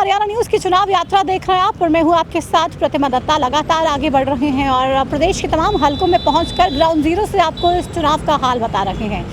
Haryana news की चुनाव यात्रा देख रहे हैं आप और मैं हूं आपके साथ प्रतिमा दत्ता। लगातार आगे बढ़ रहे हैं और प्रदेश के तमाम हलकों में पहुंचकर ग्राउंड जीरो से आपको इस चुनाव का हाल बता रहे हैं।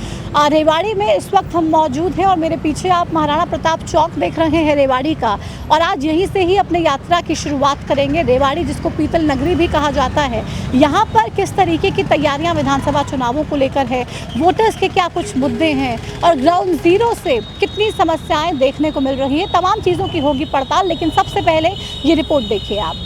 रेवाड़ी में इस वक्त हम मौजूद हैं और मेरे पीछे आप महाराणा प्रताप चौक देख रहे हैं रेवाड़ी का, और आज यहीं से ही अपने यात्रा की शुरुआत करेंगे। रेवाड़ी जिसको पीतल नगरी भी कहा जाता है, यहाँ पर किस तरीके की तैयारियां विधानसभा चुनावों को लेकर है, वोटर्स के क्या कुछ मुद्दे हैं और ग्राउंड जीरो से कितनी समस्याएं देखने को मिल रही है, तमाम चीज़ों की होगी पड़ताल। लेकिन सबसे पहले ये रिपोर्ट देखिए आप।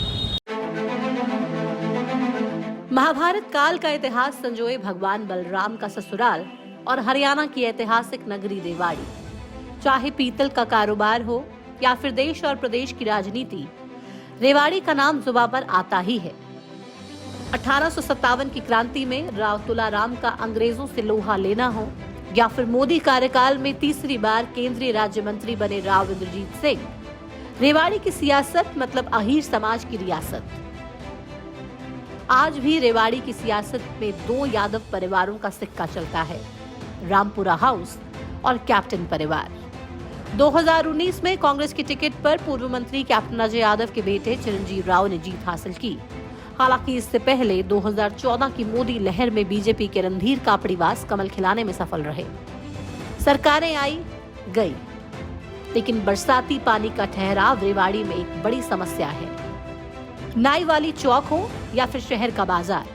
महाभारत काल का इतिहास संजोए भगवान बलराम का ससुराल और हरियाणा की ऐतिहासिक नगरी रेवाड़ी। चाहे पीतल का कारोबार हो या फिर देश और प्रदेश की राजनीति, रेवाड़ी का नाम जुबान पर आता ही है। 1857 की क्रांति में राव तुलाराम का अंग्रेजों से लोहा लेना हो या फिर मोदी कार्यकाल में तीसरी बार केंद्रीय राज्य मंत्री बने राव इंद्रजीत सिंह, रेवाड़ी की सियासत मतलब अहीर समाज की रियासत। आज भी रेवाड़ी की सियासत में दो यादव परिवारों का सिक्का चलता है, रामपुरा हाउस और कैप्टन परिवार। 2019 में कांग्रेस की टिकट पर पूर्व मंत्री कैप्टन अजय यादव के बेटे चिरंजीव राव ने जीत हासिल की। हालांकि इससे पहले 2014 की मोदी लहर में बीजेपी के रणधीर कापड़ीवास कमल खिलाने में सफल रहे। सरकारें आई गई, लेकिन बरसाती पानी का ठहराव रेवाड़ी में एक बड़ी समस्या है। नाई वाली चौक हो या फिर शहर का बाजार,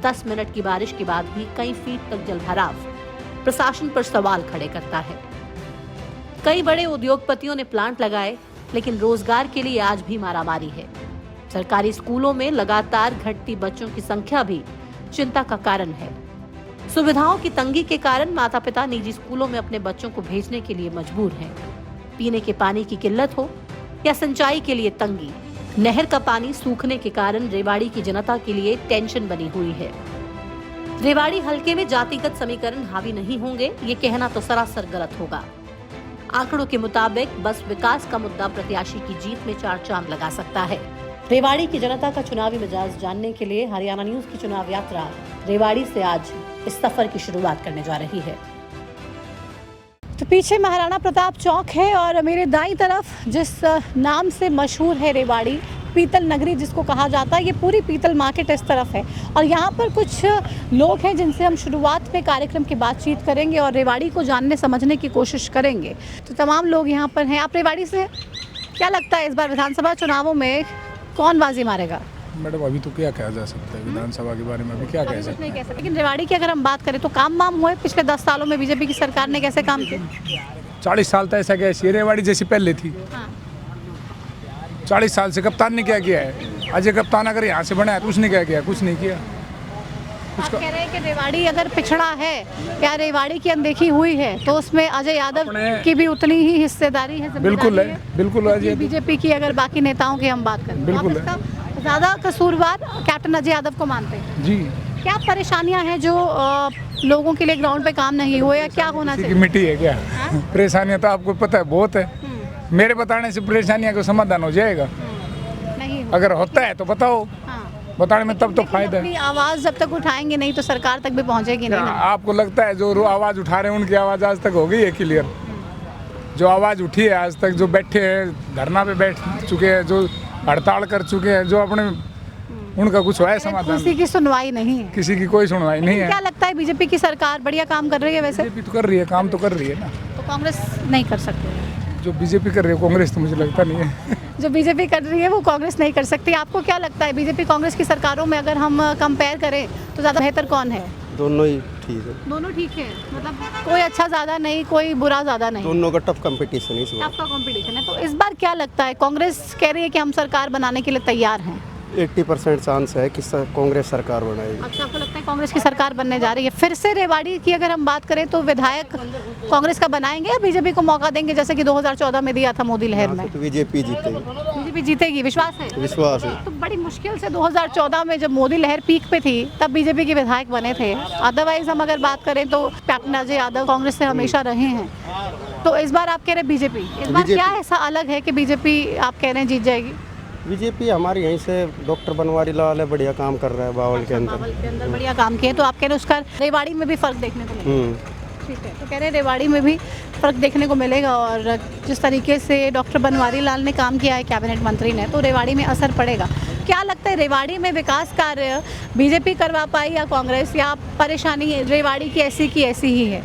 10 मिनट की बारिश के बाद भी कई फीट तक जलभराव प्रशासन पर सवाल खड़े करता है। कई बड़े उद्योगपतियों ने प्लांट लगाए, लेकिन रोजगार के लिए आज भी मारामारी है। सरकारी स्कूलों में लगातार घटती बच्चों की संख्या भी चिंता का कारण है। सुविधाओं की तंगी के कारण माता पिता निजी स्कूलों में अपने बच्चों को भेजने के लिए मजबूर हैं। पीने के पानी की किल्लत हो या सिंचाई के लिए तंगी, नहर का पानी सूखने के कारण रेवाड़ी की जनता के लिए टेंशन बनी हुई है। रेवाड़ी हलके में जातिगत समीकरण हावी नहीं होंगे, ये कहना तो सरासर गलत होगा। आंकड़ों के मुताबिक बस विकास का मुद्दा प्रत्याशी की जीत में 4 चांद लगा सकता है। रेवाड़ी की जनता का चुनावी मिजाज जानने के लिए हरियाणा न्यूज़ की चुनाव यात्रा रेवाड़ी से आज इस सफर की शुरुआत करने जा रही है। तो पीछे महाराणा प्रताप चौक है और मेरे दाईं तरफ जिस नाम से मशहूर है रेवाड़ी, पीतल नगरी जिसको कहा जाता है, ये पूरी पीतल मार्केट इस तरफ है और यहाँ पर कुछ लोग हैं जिनसे हम शुरुआत में कार्यक्रम की बातचीत करेंगे और रेवाड़ी को जानने समझने की कोशिश करेंगे। तो तमाम लोग यहाँ पर हैं। आप रेवाड़ी से, क्या लगता है इस बार विधानसभा चुनावों में कौन बाजी मारेगा? मैडम अभी तो क्या कहा जा सकता है विधानसभा के बारे में, अभी क्या कह सकते हैं। लेकिन रेवाड़ी की अगर हम बात करें तो काम वाम हुए पिछले 10 सालों में, बीजेपी की सरकार ने कैसे काम किए? 40 साल तक ऐसा क्या है, रेवाड़ी जैसी पहले थी। 40 साल से कप्तान ने क्या किया है? अजय कप्तान अगर यहाँ से बना है तो उसने क्या किया? कुछ नहीं किया। आप कह रहे हैं कि रेवाड़ी अगर पिछड़ा है या रेवाड़ी की अनदेखी हुई है तो उसमें अजय यादव की भी उतनी ही हिस्सेदारी है। बिल्कुल है, बिल्कुल है। बीजेपी की अगर बाकी नेताओं की हम बात करें, बिल्कुल तो ज्यादा कसूरवार कैप्टन अजय यादव को मानते हैं जी। क्या परेशानियां हैं जो लोगों के लिए ग्राउंड पे काम नहीं हुए या क्या होना चाहिए? मिट्टी है क्या? परेशानियां तो आपको पता है बहुत है। मेरे बताने से परेशानियां का समाधान हो जाएगा? नहीं अगर होता है तो बताओ, बताने में तब तो फायदा है। आवाज जब तक उठाएंगे नहीं तो सरकार तक भी पहुंचेगी नहीं। आपको लगता है जो आवाज उठा रहे हैं उनकी आवाज आज तक हो गई है क्लियर? जो आवाज उठी है आज तक, जो बैठे हैं धरना पे बैठ चुके हैं, जो हड़ताल कर चुके हैं, जो अपने उनका कुछ है समाधान? किसी की सुनवाई नहीं है, किसी की कोई सुनवाई नहीं है। क्या लगता है बीजेपी की सरकार बढ़िया काम कर रही है? वैसे बीजेपी तो कर रही है, काम तो कर रही है ना। तो कांग्रेस नहीं कर सकती? जो बीजेपी कर रही है कांग्रेस तो मुझे लगता नहीं है। जो बीजेपी कर रही है वो कांग्रेस नहीं कर सकती। आपको क्या लगता है बीजेपी कांग्रेस की सरकारों में अगर हम कंपेयर करें तो ज़्यादा बेहतर कौन है? दोनों ही ठीक है। दोनों ठीक है, मतलब कोई अच्छा ज़्यादा नहीं, कोई बुरा ज़्यादा नहीं, दोनों का टफ कंपटीशन है। टफ का कंपटीशन है। तो इस बार क्या लगता है? कांग्रेस कह रही है कि हम सरकार बनाने के लिए तैयार हैं। 80% चांस है कि कांग्रेस सरकार बनाएगी। अच्छा, आपको लगता है कांग्रेस की सरकार बनने जा रही है? फिर से रेवाड़ी की अगर हम बात करें तो विधायक कांग्रेस का बनाएंगे या बीजेपी को मौका देंगे जैसे कि 2014 में दिया था मोदी लहर में? तो बीजेपी जीतेगी। बीजेपी जीतेगी, विश्वास है? विश्वास है। तो बड़ी मुश्किल से 2014 में जब मोदी लहर पीक पे थी तब बीजेपी के विधायक बने थे। अदरवाइज हम अगर बात करें तो कैप्टन अजय यादव कांग्रेस से हमेशा रहे हैं। तो इस बार आप कह रहे हैं बीजेपी, इस बार क्या ऐसा अलग है कि बीजेपी आप कह रहे हैं जीत जाएगी? बीजेपी हमारे यहीं से डॉक्टर बनवारी लाल है, बढ़िया काम कर रहा है बावल के अंदर। बढ़िया काम किए, तो आप कह रहे हैं उसका रेवाड़ी में भी फर्क देखने को मिला। ठीक है, तो कह रहे हैं रेवाड़ी में भी फ़र्क देखने को मिलेगा और जिस तरीके से डॉक्टर बनवारी लाल ने काम किया है कैबिनेट मंत्री ने, तो रेवाड़ी में असर पड़ेगा। क्या लगता है रेवाड़ी में विकास कार्य बीजेपी करवा पाई या कांग्रेस, या परेशानी रेवाड़ी की ऐसी ही है?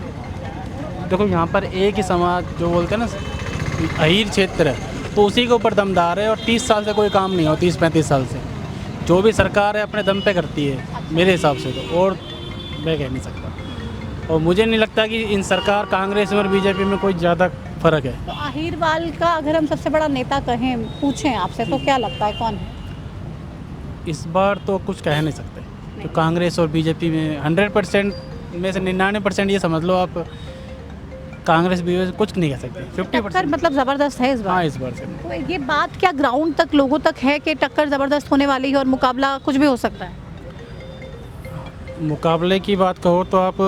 देखो यहाँ पर एक ही समाज जो बोलते हैं ना अहीर क्षेत्र है, तो उसी के ऊपर दमदार है और 30 साल से कोई काम नहीं हो, 30-35 साल से जो भी सरकार है अपने दम पे करती है मेरे हिसाब से तो, और मैं कह नहीं सकता। और मुझे नहीं लगता कि इन सरकार कांग्रेस में और बीजेपी में कोई ज़्यादा फर्क है। तो अहीरवाल का अगर हम सबसे बड़ा नेता कहें, पूछें आपसे, तो क्या लगता है कौन है? इस बार तो कुछ कह नहीं सकते, तो कांग्रेस और बीजेपी में 100% में से 99% ये समझ लो आप, कांग्रेस बीजेपी कुछ नहीं कह सकते। 50% टक्कर मतलब ज़बरदस्त है इस बार। हाँ इस बार से तो ये बात क्या ग्राउंड तक लोगों तक है कि टक्कर ज़बरदस्त होने वाली है और मुकाबला कुछ भी हो सकता है? मुकाबले की बात कहो तो आप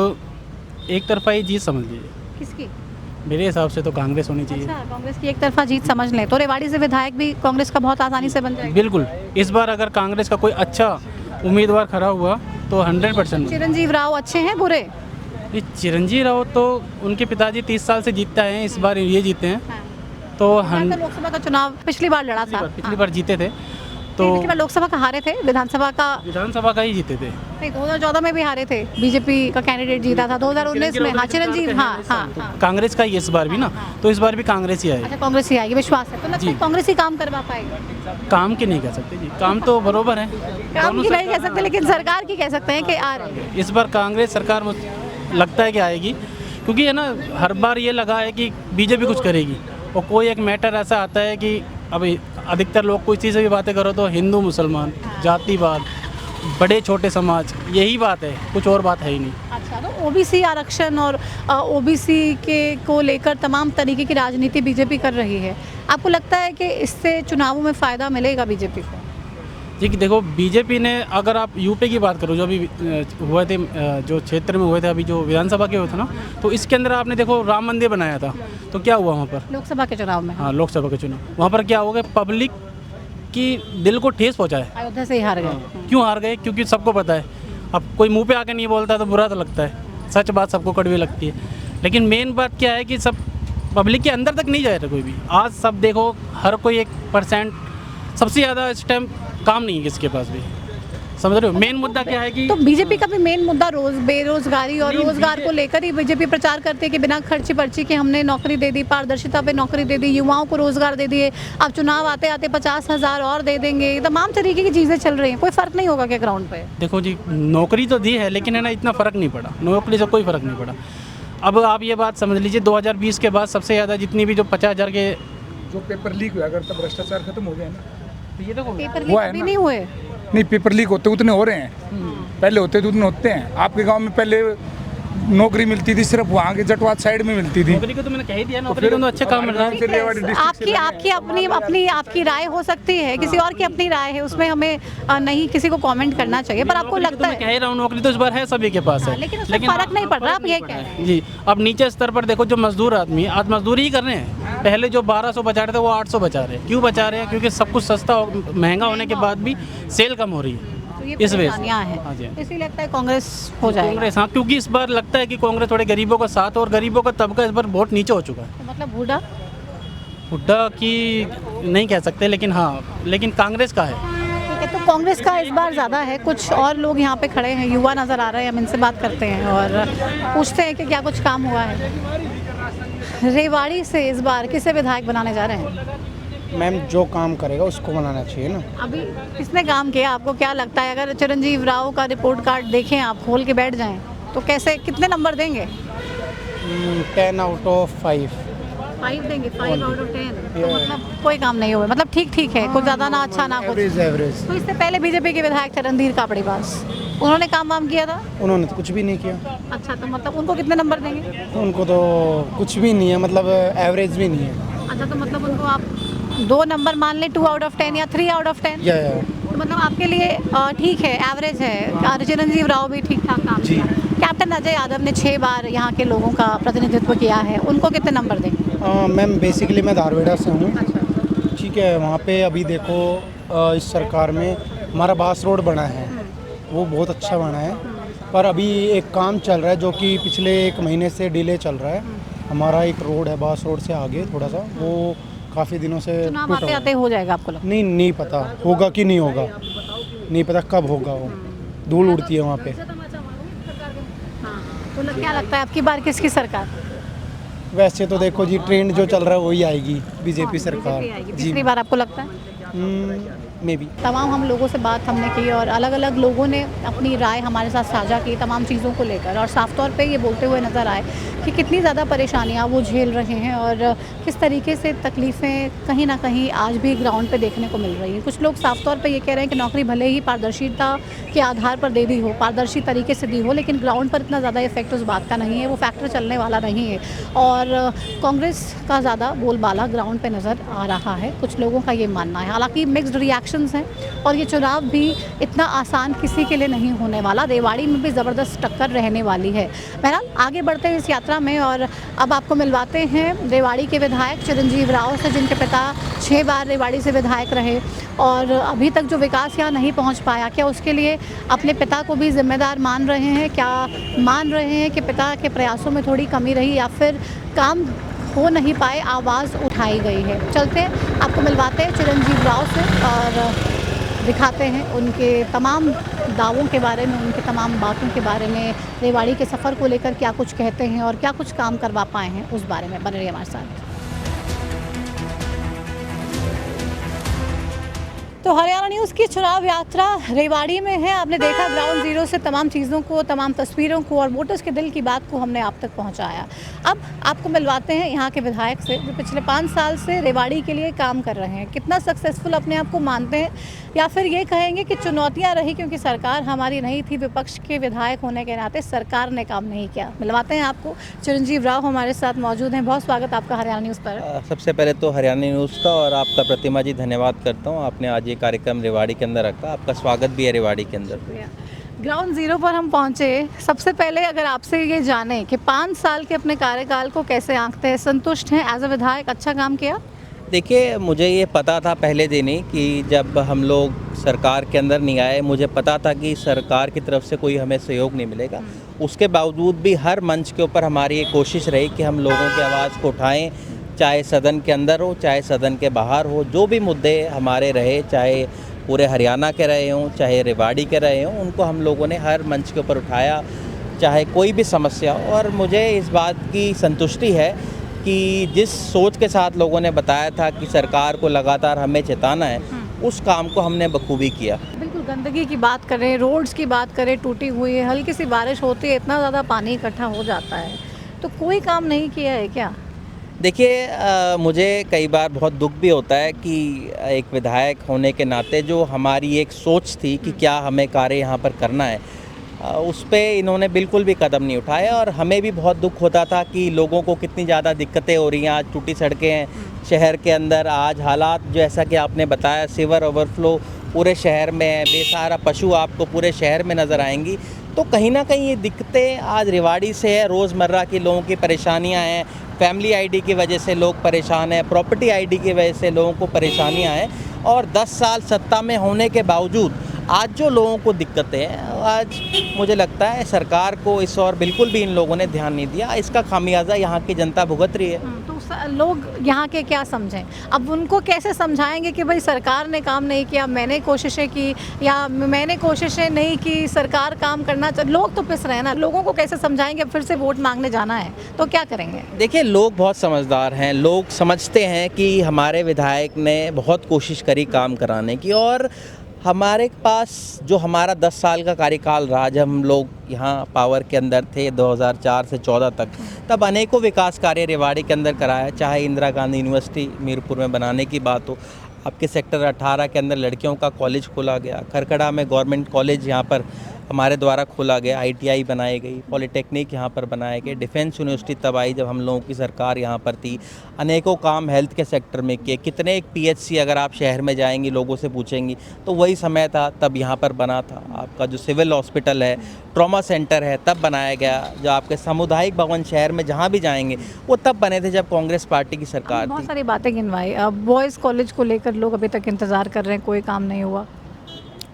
एक तरफा ही जीत समझ लीजिए। किसकी? मेरे हिसाब से तो कांग्रेस होनी चाहिए। अच्छा, कांग्रेस की एक तरफा जीत समझ लें तो रेवाड़ी से विधायक भी कांग्रेस का बहुत आसानी से बन जाएगा। बिल्कुल, इस बार अगर कांग्रेस का कोई अच्छा उम्मीदवार खड़ा हुआ तो 100%। चिरंजीव राव अच्छे हैं बुरे? ये चिरंजीव राव तो उनके पिताजी 30 साल से जीतते हैं, इस बार ये जीते हैं तो लोकसभा का चुनाव पिछली बार लड़ा था। पिछली बार जीते थे तो तो पिछली बार लोकसभा का हारे थे, विधानसभा का ही जीते थे। नहीं, 2014 में भी हारे थे, बीजेपी का कैंडिडेट जीता था 2019 में। हाँ चिरंजीव, हाँ। कांग्रेस का ही इस बार भी ना, तो इस बार भी कांग्रेस ही आएगी। अच्छा, कांग्रेस ही आएगी, विश्वास है? तो लगता है जी। कांग्रेस ही काम करवा पाएगी। काम की नहीं कह सकते जी, काम तो बरोबर है। काम की नहीं कह सकते, लेकिन सरकार की कह सकते हैं कि आ रही है। इस बार कांग्रेस सरकार लगता है कि आएगी, क्योंकि है ना हर बार ये लगा है कि बीजेपी कुछ करेगी, और कोई एक मैटर ऐसा आता है कि अभी अधिकतर लोग कोई चीज़ से भी बातें करो तो हिंदू मुसलमान, जातिवाद, बड़े छोटे समाज, यही बात है, कुछ और बात है ही नहीं। अच्छा, तो ओबीसी आरक्षण और ओबीसी के को लेकर तमाम तरीके की राजनीति बीजेपी कर रही है। आपको लगता है कि इससे चुनावों में फ़ायदा मिलेगा बीजेपी को? जी देखो, बीजेपी ने, अगर आप यूपी की बात करो जो अभी हुए थे, जो क्षेत्र में हुए थे अभी जो विधानसभा के हुए थे ना, तो इसके अंदर आपने देखो राम मंदिर बनाया था, तो क्या हुआ वहाँ पर? लोकसभा के चुनाव में? हाँ, लोकसभा के चुनाव, वहाँ पर क्या हो गया, पब्लिक की दिल को ठेस पहुँचा है। अयोध्या से ही हार गए। क्यों हार गए? क्योंकि सबको पता है, अब कोई मुंह पे आके नहीं बोलता तो बुरा तो लगता है, सच बात सबको कड़वी लगती है, लेकिन मेन बात क्या है कि सब पब्लिक के अंदर तक नहीं जा रहा कोई भी। आज सब देखो, हर कोई 1% सबसे ज़्यादा इस टाइम काम नहीं है किसके पास भी, समझ रहे हो? मेन मुद्दा क्या है कि तो बीजेपी का भी मेन मुद्दा बेरोजगारी और रोजगार को लेकर ही बीजेपी प्रचार करती है कि बिना खर्ची पर्ची के हमने नौकरी दे दी, पारदर्शिता पे नौकरी दे दी, युवाओं को रोजगार दे दिए, अब चुनाव आते आते 50,000 और दे देंगे, तमाम तरीके की चीज़ें चल रही हैं। कोई फर्क नहीं होगा क्या ग्राउंड पे? देखो जी, नौकरी तो दी है, लेकिन है ना इतना फ़र्क नहीं पड़ा, नौकरी से कोई फ़र्क नहीं पड़ा। अब आप ये बात समझ लीजिए, 2020 के बाद सबसे ज़्यादा जितनी भी जो 50,000 के जो पेपर लीक हुआ करता, भ्रष्टाचार खत्म हो गया ना। तो ये देखो पेपर हुआ लीक है अभी ना? नहीं हुए। नहीं, पेपर लीक होते उतने हो रहे हैं, पहले होते थे उतने होते हैं। आपके गांव में पहले नौकरी मिलती थी सिर्फ वहाँ के जटवाद साइड में मिलती थी। नौकरी को तो मैंने कह ही दिया, नौकरी को तो अच्छे काम मिल रहा है। फिर रेवाड़ी डिस्ट्रिक्ट से आपकी राय हो सकती है, किसी और की अपनी राय है, उसमें हमें नहीं किसी को कमेंट करना चाहिए, पर आपको नौकरी तो लगता मैं कह है? ही रहा हूँ, नौकरी तो इस बार है सभी के पास है, लेकिन उसमें फर्क नहीं पड़ रहा, आप ये कह रहे हैं। जी। अब नीचे स्तर पर देखो, जो मजदूर आदमी आज मजदूरी ही कर रहे हैं, पहले जो 1200 बचा रहे थे वो 800 बचा रहे हैं। क्यों बचा रहे हैं? क्योंकि सब कुछ सस्ता महंगा होने के बाद भी सेल कम हो रही है, तो ये इस वजह से। परेशानियां हैं। हाँ जी। इसीलिए लगता है कांग्रेस हो जाएगी। कांग्रेस, हाँ, क्योंकि इस बार लगता है कि कांग्रेस थोड़े गरीबों का साथ, और गरीबों का तबका इस बार बहुत नीचे हो चुका है। तो मतलब हुड्डा हुड्डा की नहीं कह सकते, लेकिन हाँ, लेकिन कांग्रेस का है। ठीक है, तो कांग्रेस का इस बार ज़्यादा है। कुछ और लोग यहाँ पे खड़े हैं, युवा नज़र आ रहे हैं, हम इनसे बात करते हैं और पूछते हैं कि क्या कुछ काम हुआ है। रेवाड़ी से इस बार किसे विधायक बनाने जा रहे हैं? मैम जो काम करेगा उसको बनाना चाहिए ना। अभी किसने काम किया, आपको क्या लगता है? अगर चिरंजीव राव का रिपोर्ट कार्ड देखें, आप खोल के बैठ जाएं, तो कैसे, कितने नंबर देंगे? 10 out of 5। 5 देंगे, 5 out of 10। तो मतलब कोई काम नहीं हुआ, मतलब ठीक ठीक है, कुछ ज़्यादा ना अच्छा ना कुछ। एवरेज। तो इससे पहले बीजेपी के विधायक थे रणधीर कापड़ी पास, उन्होंने काम वाम किया था? उन्होंने तो कुछ भी नहीं किया। अच्छा, तो मतलब उनको कितने नंबर देंगे? उनको तो कुछ भी नहीं है, मतलब एवरेज भी नहीं है। अच्छा, तो मतलब उनको आप 2 नंबर मान लें, 2 out of 10 या 3 out of 10? या तो मतलब आपके लिए ठीक है, एवरेज है। और चिरंजीव राव भी ठीक ठाक काम जी। किया। कैप्टन अजय यादव ने 6 बार यहाँ के लोगों का प्रतिनिधित्व किया है, उनको कितने नंबर देंगे? मैम बेसिकली मैं धारवेड़ा से हूँ, ठीक है। वहाँ पे अभी देखो इस सरकार में हमारा बास रोड बना है, वो बहुत अच्छा बना है, पर अभी एक काम चल रहा है जो कि पिछले 1 महीने से डिले चल रहा है। हमारा एक रोड है बास रोड से आगे थोड़ा सा, वो काफ़ी दिनों से चुनाव टूटा आते हुआ आते है। हो जाएगा आपको लगता नहीं पता होगा कि नहीं होगा, नहीं पता कब होगा, वो धूल उड़ती है वहाँ पे। है? हाँ, तो क्या लगता है आपकी बार किसकी सरकार? वैसे तो देखो जी, ट्रेंड जो चल रहा है वही आएगी, बीजेपी सरकार बीजेपी आएगी। जी। तीसरी बार आपको लगता है? May be. तमाम हम लोगों से बात हमने की और अलग अलग लोगों ने अपनी राय हमारे साथ साझा की तमाम चीज़ों को लेकर, और साफ तौर पे ये बोलते हुए नज़र आए कि कितनी ज़्यादा परेशानियां वो झेल रहे हैं और किस तरीके से तकलीफ़ें कहीं ना कहीं आज भी ग्राउंड पे देखने को मिल रही हैं। कुछ लोग साफ तौर पे ये कह रहे हैं कि नौकरी भले ही पारदर्शिता के आधार पर दे दी हो, पारदर्शी तरीके से दी हो, लेकिन ग्राउंड पर इतना ज़्यादा इफेक्ट उस बात का नहीं है, वो फैक्टर चलने वाला नहीं है। और कांग्रेस का ज़्यादा बोलबाला ग्राउंड पे नज़र आ रहा है, कुछ लोगों का ये मानना है। हालांकि मिक्स्ड रिएक्शंस हैं और ये चुनाव भी इतना आसान किसी के लिए नहीं होने वाला। रेवाड़ी में भी ज़बरदस्त टक्कर रहने वाली है। बहरहाल आगे बढ़ते हैं इस यात्रा में और अब आपको मिलवाते हैं रेवाड़ी के विधायक चिरंजीव राव से, जिनके पिता 6 बार रेवाड़ी से विधायक रहे और अभी तक जो विकास यहाँ नहीं पहुँच पाया, क्या उसके लिए अपने पिता को भी जिम्मेदार मान रहे हैं? क्या मान रहे हैं कि पिता के प्रयासों में थोड़ी कमी रही या फिर काम हो नहीं पाए, आवाज़ उठाई गई है? चलते हैं, आपको मिलवाते हैं चिरंजीव राव से और दिखाते हैं उनके तमाम दावों के बारे में, उनकी तमाम बातों के बारे में, रेवाड़ी के सफ़र को लेकर क्या कुछ कहते हैं और क्या कुछ काम करवा पाए हैं उस बारे में। बने रहिए हमारे साथ। तो हरियाणा न्यूज़ की चुनाव यात्रा रेवाड़ी में है। आपने देखा ग्राउंड जीरो से तमाम चीज़ों को, तमाम तस्वीरों को और वोटर्स के दिल की बात को हमने आप तक पहुंचाया। अब आपको मिलवाते हैं यहाँ के विधायक से, जो पिछले 5 साल से रेवाड़ी के लिए काम कर रहे हैं। कितना सक्सेसफुल अपने आप को मानते हैं या फिर ये कहेंगे कि चुनौतियाँ रही क्योंकि सरकार हमारी नहीं थी, विपक्ष के विधायक होने के नाते सरकार ने काम नहीं किया? मिलवाते हैं आपको। चिरंजीव राव हमारे साथ मौजूद हैं। बहुत स्वागत आपका हरियाणा न्यूज़ पर। सबसे पहले तो हरियाणा न्यूज़ का और आपका प्रतिमा जी धन्यवाद करता हूँ, आपने आज ये कार्यक्रम रेवाड़ी के अंदर रखा। आपका स्वागत भी है रेवाड़ी के अंदर। ग्राउंड जीरो पर हम पहुंचे। सबसे पहले अगर आपसे ये जाने कि 5 साल के अपने कार्यकाल को कैसे आंकते हैं, संतुष्ट हैं एज अ विधायक? अच्छा काम किया? देखिए, मुझे ये पता था पहले दिन ही कि जब हम लोग सरकार के अंदर नहीं आए, मुझे पता था कि सरकार की तरफ से कोई हमें सहयोग नहीं मिलेगा। उसके बावजूद भी हर मंच के ऊपर हमारी ये कोशिश रही कि हम लोगों की आवाज़ को उठाएं, चाहे सदन के अंदर हो चाहे सदन के बाहर हो। जो भी मुद्दे हमारे रहे, चाहे पूरे हरियाणा के रहे हों चाहे रेवाड़ी के रहे हों, उनको हम लोगों ने हर मंच के ऊपर उठाया, चाहे कोई भी समस्या हो। और मुझे इस बात की संतुष्टि है कि जिस सोच के साथ लोगों ने बताया था कि सरकार को लगातार हमें चेताना है, उस काम को हमने बखूबी किया। बिल्कुल, गंदगी की बात करें, रोड्स की बात करें, टूटी हुई है, हल्की सी बारिश होती है, इतना ज़्यादा पानी इकट्ठा हो जाता है, तो कोई काम नहीं किया है क्या? देखिए, मुझे कई बार बहुत दुख भी होता है कि एक विधायक होने के नाते जो हमारी एक सोच थी कि क्या हमें कार्य यहाँ पर करना है, उस पे इन्होंने बिल्कुल भी कदम नहीं उठाया। और हमें भी बहुत दुख होता था कि लोगों को कितनी ज़्यादा दिक्कतें हो रही हैं। आज टूटी सड़कें हैं शहर के अंदर, आज हालात जैसा कि आपने बताया, सीवर ओवरफ्लो पूरे शहर में है, बेसहारा पशु आपको पूरे शहर में नज़र आएंगी। तो कहीं ना कहीं ये दिक्कतें आज रेवाड़ी से है, रोज़मर्रा की लोगों की परेशानियां हैं। फैमिली आईडी की वजह से लोग परेशान हैं, प्रॉपर्टी आईडी की वजह से लोगों को परेशानियां हैं। और 10 साल सत्ता में होने के बावजूद आज जो लोगों को दिक्कतें हैं, आज मुझे लगता है सरकार को इस और बिल्कुल भी इन लोगों ने ध्यान नहीं दिया। इसका खामियाजा यहाँ की जनता भुगत रही है। तो लोग यहाँ के क्या समझें? अब उनको कैसे समझाएंगे कि भाई सरकार ने काम नहीं किया, मैंने कोशिशें की या मैंने कोशिशें नहीं की, सरकार काम करना चाहिए? लोग तो पिस रहे हैं ना, लोगों को कैसे समझाएंगे? फिर से वोट मांगने जाना है तो क्या करेंगे? देखिए, लोग बहुत समझदार हैं, लोग समझते हैं कि हमारे विधायक ने बहुत कोशिश करी काम कराने की। और हमारे पास जो हमारा 10 साल का कार्यकाल रहा, जब हम लोग यहाँ पावर के अंदर थे 2004 से 14 तक, तब अनेकों विकास कार्य रेवाड़ी के अंदर कराया। चाहे इंदिरा गांधी यूनिवर्सिटी मीरपुर में बनाने की बात हो, आपके सेक्टर 18 के अंदर लड़कियों का कॉलेज खोला गया, खरखड़ा में गवर्नमेंट कॉलेज यहाँ पर हमारे द्वारा खोला गया, ITI बनाई गई, पॉलिटेक्निक यहाँ पर बनाए गए, डिफेंस यूनिवर्सिटी तब आई जब हम लोगों की सरकार यहाँ पर थी। अनेकों काम हेल्थ के सेक्टर में किए। कितने एक PHC अगर आप शहर में जाएंगी, लोगों से पूछेंगी तो वही समय था तब यहाँ पर बना था। आपका जो सिविल हॉस्पिटल है, ट्रॉमा सेंटर है, तब बनाया गया। जो आपके सामुदायिक भवन शहर में जहाँ भी जाएंगे वो तब बने थे जब कांग्रेस पार्टी की सरकार थी। बहुत सारी बातें गिनवाई। अब बॉयज़ कॉलेज को लेकर लोग अभी तक इंतज़ार कर रहे हैं, कोई काम नहीं हुआ।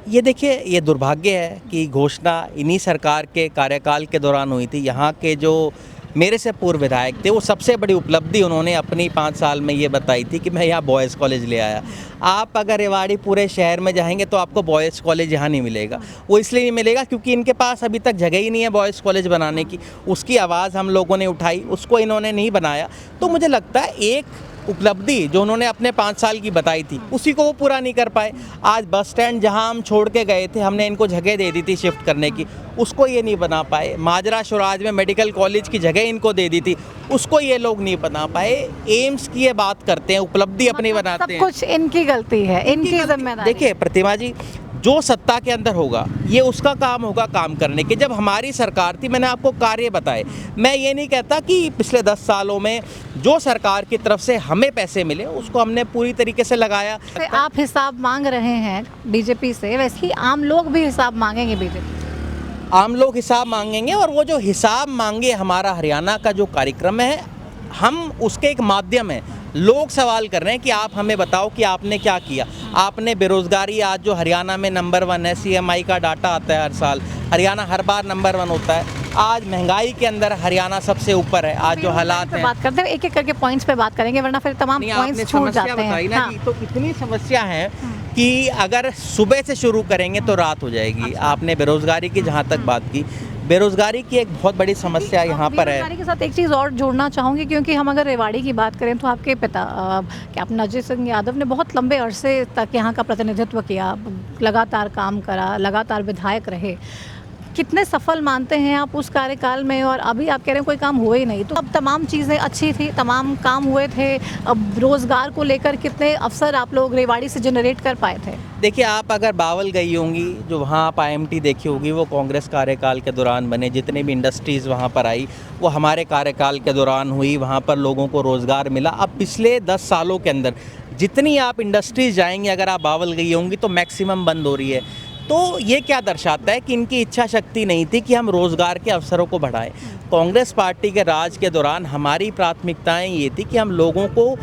ये देखिए, ये दुर्भाग्य है कि घोषणा इन्हीं सरकार के कार्यकाल के दौरान हुई थी। यहाँ के जो मेरे से पूर्व विधायक थे, वो सबसे बड़ी उपलब्धि उन्होंने अपनी 5 साल में ये बताई थी कि मैं यहाँ बॉयज़ कॉलेज ले आया। आप अगर रेवाड़ी पूरे शहर में जाएंगे तो आपको बॉयज़ कॉलेज यहाँ नहीं मिलेगा। वो इसलिए नहीं मिलेगा क्योंकि इनके पास अभी तक जगह ही नहीं है बॉयज़ कॉलेज बनाने की। उसकी आवाज़ हम लोगों ने उठाई, उसको इन्होंने नहीं बनाया। तो मुझे लगता है एक उपलब्धि जो उन्होंने अपने 5 साल की बताई थी, उसी को वो पूरा नहीं कर पाए। आज बस स्टैंड जहां हम छोड़ के गए थे, हमने इनको जगह दे दी थी शिफ्ट करने की, उसको ये नहीं बना पाए। माजरा शुराज में मेडिकल कॉलेज की जगह इनको दे दी थी, उसको ये लोग नहीं बना पाए। एम्स की ये बात करते हैं, उपलब्धि अपनी बनाते हैं। सब कुछ इनकी गलती है, इनकी जिम्मेदारी। देखिए प्रतिमा जी, जो सत्ता के अंदर होगा ये उसका काम होगा काम करने के। जब हमारी सरकार थी, मैंने आपको कार्य बताए। मैं ये नहीं कहता कि पिछले 10 सालों में जो सरकार की तरफ से हमें पैसे मिले उसको हमने पूरी तरीके से लगाया। वैसे आप हिसाब मांग रहे हैं बीजेपी से, वैसे ही आम लोग भी हिसाब मांगेंगे बीजेपी। आम लोग हिसाब मांगेंगे, और वो जो हिसाब मांगे, हमारा हरियाणा का जो कार्यक्रम है, हम उसके एक माध्यम है। लोग सवाल कर रहे हैं कि आप हमें बताओ कि आपने क्या किया। आपने बेरोज़गारी, आज जो हरियाणा में नंबर 1 है, CMI का डाटा आता है हर साल, हरियाणा हर बार नंबर 1 होता है। आज महंगाई के अंदर हरियाणा सबसे ऊपर है। आज जो हालात हैं, बात करते हैं, एक एक करके पॉइंट्स पे बात करेंगे, वरना फिर तमाम पॉइंट्स छूट जाते हैं। ना जी, तो इतनी समस्या है कि अगर सुबह से शुरू करेंगे तो रात हो जाएगी। आपने बेरोज़गारी की जहाँ तक बात की, बेरोज़गारी की एक बहुत बड़ी समस्या यहाँ पर है। बेरोजगारी के साथ एक चीज़ और जोड़ना चाहूँगी, क्योंकि हम अगर रेवाड़ी की बात करें तो आपके पिता कैप्टन अजय सिंह यादव ने बहुत लंबे अरसे तक यहाँ का प्रतिनिधित्व किया, लगातार काम करा, लगातार विधायक रहे। कितने सफल मानते हैं आप उस कार्यकाल में? और अभी आप कह रहे हैं कोई काम हुए ही नहीं, तो अब तमाम चीज़ें अच्छी थी, तमाम काम हुए थे। अब रोज़गार को लेकर कितने अवसर आप लोग रेवाड़ी से जनरेट कर पाए थे? देखिए, आप अगर बावल गई होंगी, जो वहाँ आप IMT देखी होगी, वो कांग्रेस कार्यकाल के दौरान बने। जितने भी इंडस्ट्रीज़ वहाँ पर आई, वो हमारे कार्यकाल के दौरान हुई। वहाँ पर लोगों को रोज़गार मिला। अब पिछले 10 सालों के अंदर जितनी आप इंडस्ट्रीज़ जाएंगी, अगर आप बावल गई होंगी, तो मैक्सिमम बंद हो रही है। तो ये क्या दर्शाता है कि इनकी इच्छा शक्ति नहीं थी कि हम रोज़गार के अवसरों को बढ़ाएं। कांग्रेस पार्टी के राज के दौरान हमारी प्राथमिकताएं ये थी कि हम लोगों को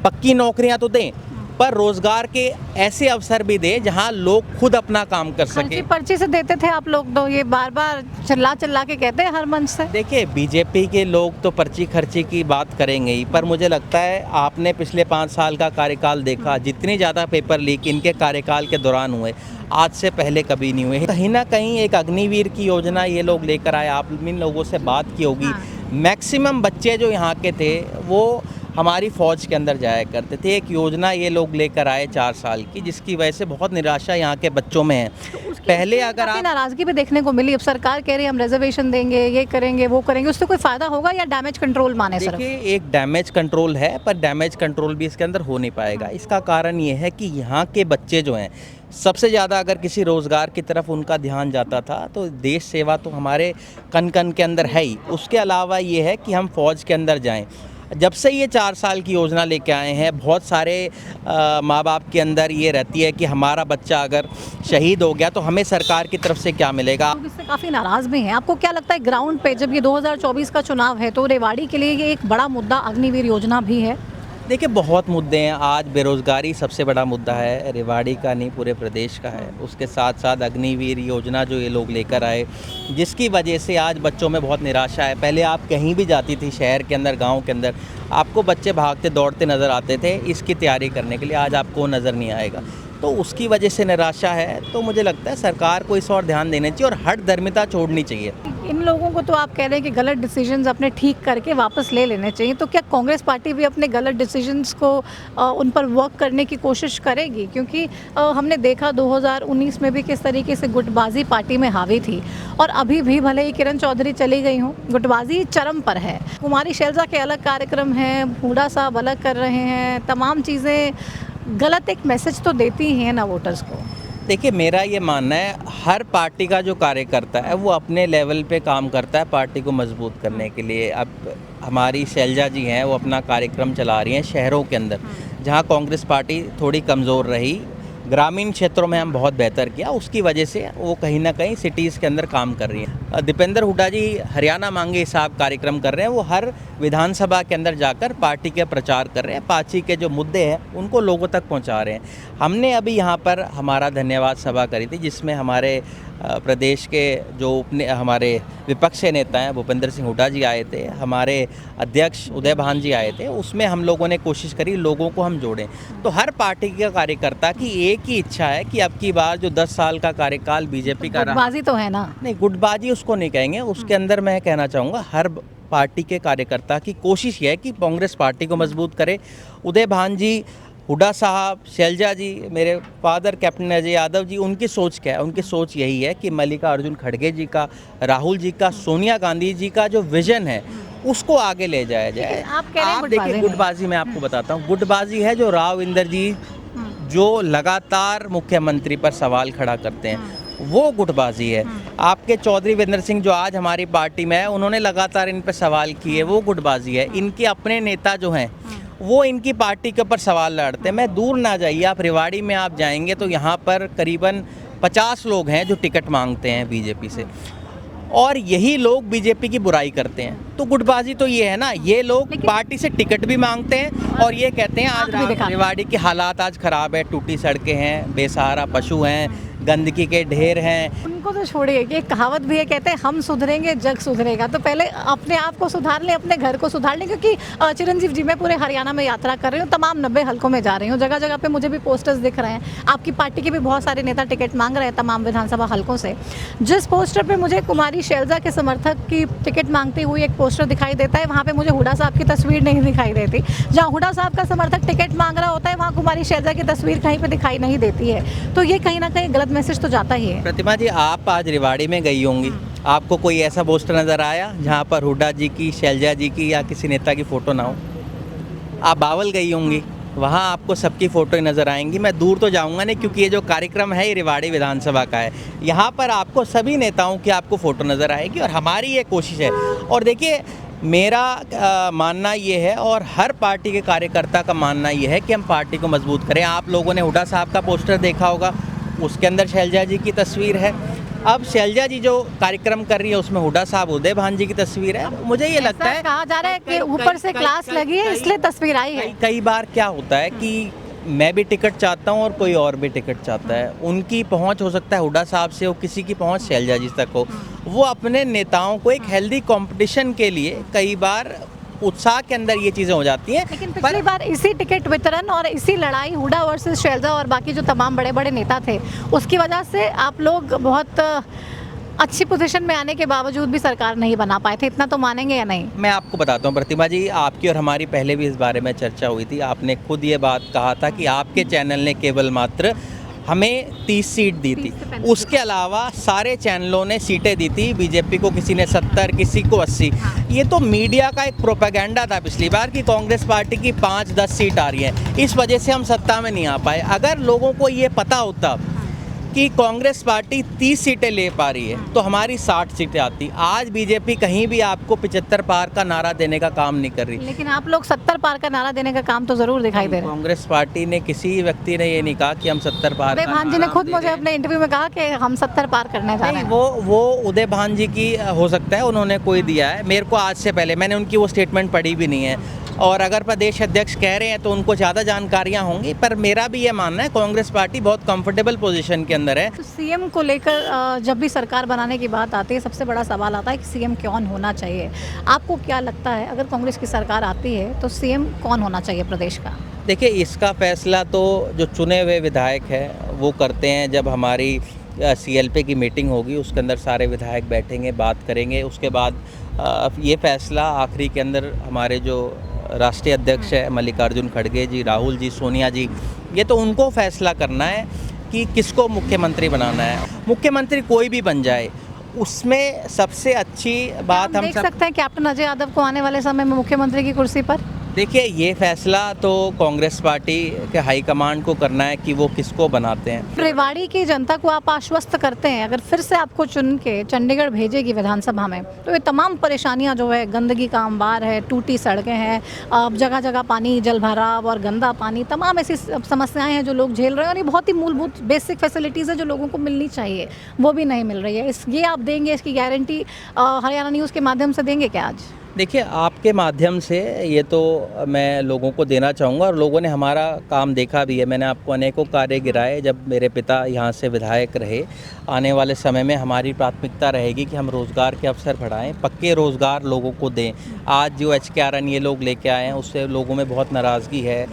पक्की नौकरियां तो दें, पर रोज़गार के ऐसे अवसर भी दें जहां लोग खुद अपना काम कर खर्ची सकें। पर्ची से देते थे आप लोग, तो ये बार बार चिल्ला चिल्ला के कहते हैं हर मंच से। देखिए, बीजेपी के लोग तो पर्ची खर्ची की बात करेंगे ही, पर मुझे लगता है आपने पिछले 5 साल का कार्यकाल देखा, जितनी ज़्यादा पेपर लीक इनके कार्यकाल के दौरान हुए, आज से पहले कभी नहीं हुए। कहीं ना कहीं एक अग्निवीर की योजना ये लोग लेकर आए। आप इन लोगों से बात की होगी, मैक्सिमम बच्चे जो यहाँ के थे वो हमारी फ़ौज के अंदर जाया करते थे। एक योजना ये लोग लेकर आए 4 साल की, जिसकी वजह से बहुत निराशा यहाँ के बच्चों में है। पहले अगर आप नाराजगी भी देखने को मिली। अब सरकार कह रही है हम रिजर्वेशन देंगे, ये करेंगे, वो करेंगे, उससे कोई फायदा होगा या डैमेज कंट्रोल माने? सर देखिए, एक डैमेज कंट्रोल है, पर डैमेज कंट्रोल भी इसके अंदर हो नहीं पाएगा। इसका कारण ये है कि यहाँ के बच्चे जो हैं, सबसे ज़्यादा अगर किसी रोज़गार की तरफ उनका ध्यान जाता था तो देश सेवा तो हमारे कन कन के अंदर है ही। उसके अलावा ये है कि हम फ़ौज के अंदर जाएं। जब से ये 4 साल की योजना लेके आए हैं, बहुत सारे माँ बाप के अंदर ये रहती है कि हमारा बच्चा अगर शहीद हो गया तो हमें सरकार की तरफ से क्या मिलेगा। लोग इससे काफ़ी नाराज़ भी हैं। आपको क्या लगता है ग्राउंड पे, जब ये 2024 का चुनाव है, तो रेवाड़ी के लिए ये एक बड़ा मुद्दा अग्निवीर योजना भी है? देखिए, बहुत मुद्दे हैं। आज बेरोज़गारी सबसे बड़ा मुद्दा है, रेवाड़ी का नहीं पूरे प्रदेश का है। उसके साथ साथ अग्निवीर योजना जो ये लोग लेकर आए, जिसकी वजह से आज बच्चों में बहुत निराशा है। पहले आप कहीं भी जाती थी शहर के अंदर, गांव के अंदर, आपको बच्चे भागते दौड़ते नज़र आते थे इसकी तैयारी करने के लिए। आज आपको नज़र नहीं आएगा, तो उसकी वजह से निराशा है। तो मुझे लगता है सरकार को इस और ध्यान देना चाहिए और हठधर्मिता छोड़नी चाहिए। इन लोगों को तो आप कह रहे हैं कि गलत डिसीजंस अपने ठीक करके वापस ले लेने चाहिए, तो क्या कांग्रेस पार्टी भी अपने गलत डिसीजंस को उन पर वर्क करने की कोशिश करेगी? क्योंकि हमने देखा 2019 में भी किस तरीके से गुटबाजी पार्टी में हावी थी, और अभी भी भले ही किरण चौधरी चली गई हों, गुटबाजी चरम पर है। कुमारी शैलजा के अलग कार्यक्रम हैं, हुड्डा साहब अलग कर रहे हैं, तमाम चीज़ें गलत एक मैसेज तो देती हैं ना वोटर्स को। देखिए, मेरा ये मानना है हर पार्टी का जो कार्यकर्ता है वो अपने लेवल पे काम करता है पार्टी को मजबूत करने के लिए। अब हमारी शैलजा जी हैं, वो अपना कार्यक्रम चला रही हैं शहरों के अंदर, जहां कांग्रेस पार्टी थोड़ी कमज़ोर रही, ग्रामीण क्षेत्रों में हम बहुत बेहतर किया, उसकी वजह से वो कहीं ना कहीं सिटीज़ के अंदर काम कर रही हैं। दीपेंद्र हुड्डा जी हरियाणा मांगे साहब कार्यक्रम कर रहे हैं, वो हर विधानसभा के अंदर जाकर पार्टी के प्रचार कर रहे हैं, पार्टी के जो मुद्दे हैं उनको लोगों तक पहुंचा रहे हैं। हमने अभी यहाँ पर हमारा धन्यवाद सभा करी थी, जिसमें हमारे प्रदेश के जो हमारे विपक्ष के नेता हैं भूपेंद्र सिंह हुड्डा जी आए थे, हमारे अध्यक्ष उदय भान जी आए थे। उसमें हम लोगों ने कोशिश करी लोगों को हम जोड़ें। तो हर पार्टी के कार्यकर्ता की एक ही इच्छा है कि अब की बार जो 10 साल का कार्यकाल बीजेपी का रहा, गुटबाजी तो है ना? नहीं, गुटबाजी उसको नहीं कहेंगे। उसके अंदर मैं कहना चाहूँगा हर पार्टी के कार्यकर्ता की कोशिश ये है कि कांग्रेस पार्टी को मजबूत करे। उदय भान जी, हुड्डा साहब, शैलजा जी, मेरे फादर कैप्टन अजय यादव जी, उनकी सोच क्या है? उनकी सोच यही है कि मल्लिकार्जुन खड़गे जी का, राहुल जी का, सोनिया गांधी जी का जो विजन है उसको आगे ले जाया जाए। आप कह रहे हैं गुटबाजी देखिए, नहीं। गुटबाजी मैं आपको बताता हूँ, गुटबाजी है जो राव इंद्रजीत जो लगातार मुख्यमंत्री पर सवाल खड़ा करते हैं, वो गुटबाजी है। आपके चौधरी वीरेंद्र सिंह जो आज हमारी पार्टी में है, उन्होंने लगातार इन पर सवाल किए, वो गुटबाजी है। इनके अपने नेता जो हैं वो इनकी पार्टी के ऊपर सवाल लड़ते हैं। मैं दूर ना जाइए, आप रेवाड़ी में आप जाएंगे तो यहाँ पर करीबन 50 लोग हैं जो टिकट मांगते हैं बीजेपी से, और यही लोग बीजेपी की बुराई करते हैं। तो गुटबाजी तो ये है ना, ये लोग पार्टी से टिकट भी मांगते हैं और ये कहते हैं आज रेवाड़ी के हालात आज ख़राब है, टूटी सड़कें हैं, बेसहारा पशु हैं, गंदगी के ढेर हैं। उनको तो छोड़िए कि एक कहावत भी है, कहते हैं हम सुधरेंगे जग सुधरेगा। तो पहले अपने आप को सुधार लें, अपने घर को सुधार लें, क्योंकि चिरंजीव जी मैं पूरे हरियाणा में यात्रा कर रही हूँ, तमाम 90 हलकों में जा रही हूँ, जगह जगह पे मुझे भी पोस्टर्स दिख रहे हैं। आपकी पार्टी के भी बहुत सारे नेता टिकट मांग रहे हैं तमाम विधानसभा हलकों से। जिस पोस्टर पर मुझे कुमारी शैलजा के समर्थक की टिकट मांगती हुई एक पोस्टर दिखाई देता है, वहाँ पर मुझे हुड्डा साहब की तस्वीर नहीं दिखाई देती। जहाँ हुड्डा साहब का समर्थक टिकट मांग रहा होता है, वहाँ कुमारी शैलजा की तस्वीर कहीं पर दिखाई नहीं देती है। तो ये कहीं ना कहीं गलत मैसेज तो जाता ही है। प्रतिमा जी, आप आज रेवाड़ी में गई होंगी, आपको कोई ऐसा पोस्टर नज़र आया जहाँ पर हुड्डा जी की, शैलजा जी की या किसी नेता की फ़ोटो ना हो? आप बावल गई होंगी, वहाँ आपको सबकी फ़ोटो नज़र आएंगी। मैं दूर तो जाऊँगा नहीं, क्योंकि ये जो कार्यक्रम है ये रेवाड़ी विधानसभा का है। यहाँ पर आपको सभी नेताओं की आपको फ़ोटो नज़र आएगी और हमारी ये कोशिश है। और देखिए, मेरा मानना ये है और हर पार्टी के कार्यकर्ता का मानना ये है कि हम पार्टी को मजबूत करें। आप लोगों ने हुड्डा साहब का पोस्टर देखा होगा, उसके अंदर शैलजा जी की तस्वीर है। अब शैलजा जी जो कार्यक्रम कर रही है उसमें हुड्डा साहब, उदय भान जी की तस्वीर है। मुझे ये लगता है, कहा जा रहा है कि ऊपर से क्लास लगी है इसलिए तस्वीर आई है। कई बार क्या होता है कि मैं भी टिकट चाहता हूँ और कोई और भी टिकट चाहता है। उनकी पहुँच हो सकता है हुड्डा साहब से हो, किसी की पहुँच शैलजा जी तक हो। वो अपने नेताओं को एक हेल्दी कंपटीशन के लिए कई बार उत्साह के अंदर ये चीज़ें हो जाती हैं। लेकिन पिछली बार इसी टिकट वितरण और इसी लड़ाई हुड्डा वर्सेस शैलजा और बाकी जो तमाम बड़े बड़े नेता थे, उसकी वजह से आप लोग बहुत अच्छी पोजीशन में आने के बावजूद भी सरकार नहीं बना पाए थे। इतना तो मानेंगे या नहीं? मैं आपको बताता हूँ प्रतिमा जी, आपकी और हमारी पहले भी इस बारे में चर्चा हुई थी। आपने खुद ये बात कहा था कि आपके चैनल ने केवल मात्र हमें 30 सीट दी थी, उसके अलावा सारे चैनलों ने सीटें दी थी बीजेपी को, किसी ने 70, किसी को 80। ये तो मीडिया का एक प्रोपेगेंडा था पिछली बार कि कांग्रेस पार्टी की 5-10 सीट आ रही है, इस वजह से हम सत्ता में नहीं आ पाए। अगर लोगों को ये पता होता कि कांग्रेस पार्टी 30 सीटें ले पा रही है तो हमारी 60 सीटें आती। आज बीजेपी कहीं भी आपको 75 पार का नारा देने का काम नहीं कर रही। लेकिन आप लोग 70 पार का नारा देने का काम तो जरूर दिखाई दे रहे हैं। कांग्रेस पार्टी ने, किसी व्यक्ति ने ये नहीं कहा कि हम 70 पार उदय भान जी ने खुद मुझे अपने इंटरव्यू में कहा कि हम 70 पार करने जा रहे हैं। वो उदय भान जी की हो सकता है, उन्होंने कोई दिया है। मेरे को आज से पहले, मैंने उनकी वो स्टेटमेंट पढ़ी भी नहीं है, और अगर प्रदेश अध्यक्ष कह रहे हैं तो उनको ज़्यादा जानकारियाँ होंगी। पर मेरा भी ये मानना है कांग्रेस पार्टी बहुत कंफर्टेबल पोजीशन के अंदर है। तो सीएम को लेकर जब भी सरकार बनाने की बात आती है, सबसे बड़ा सवाल आता है कि सीएम कौन होना चाहिए। आपको क्या लगता है, अगर कांग्रेस की सरकार आती है तो सीएम कौन होना चाहिए प्रदेश का? देखिए, इसका फैसला तो जो चुने हुए विधायक हैं वो करते हैं। जब हमारी CLP की मीटिंग होगी, उसके अंदर सारे विधायक बैठेंगे, बात करेंगे। उसके बाद ये फैसला आखिरी के अंदर हमारे जो राष्ट्रीय अध्यक्ष है मल्लिकार्जुन खड़गे जी, राहुल जी, सोनिया जी, ये तो उनको फैसला करना है कि किसको मुख्यमंत्री बनाना है। मुख्यमंत्री कोई भी बन जाए, उसमें सबसे अच्छी बात हम देख सकते हैं कैप्टन अजय यादव को आने वाले समय में मुख्यमंत्री की कुर्सी पर। देखिए, ये फैसला तो कांग्रेस पार्टी के हाईकमांड को करना है कि वो किसको बनाते हैं। रेवाड़ी की जनता को आप आश्वस्त करते हैं अगर फिर से आपको चुन के चंडीगढ़ भेजेगी विधानसभा में तो ये तमाम परेशानियां जो है, गंदगी का अंबार है, टूटी सड़कें हैं, जगह जगह पानी, जल भराव और गंदा पानी, तमाम ऐसी समस्याएं हैं जो लोग झेल रहे हैं और ये बहुत ही मूलभूत बेसिक फैसिलिटीज़ है जो लोगों को मिलनी चाहिए, वो भी नहीं मिल रही है। ये आप देंगे, इसकी गारंटी हरियाणा न्यूज़ के माध्यम से देंगे क्या आज? देखिए, आपके माध्यम से ये तो मैं लोगों को देना चाहूँगा और लोगों ने हमारा काम देखा भी है। मैंने आपको अनेकों कार्य गिराए जब मेरे पिता यहाँ से विधायक रहे। आने वाले समय में हमारी प्राथमिकता रहेगी कि हम रोज़गार के अवसर बढ़ाएं, पक्के रोज़गार लोगों को दें। आज जो HKRN ये लोग लेके आए हैं उससे लोगों में बहुत नाराज़गी है।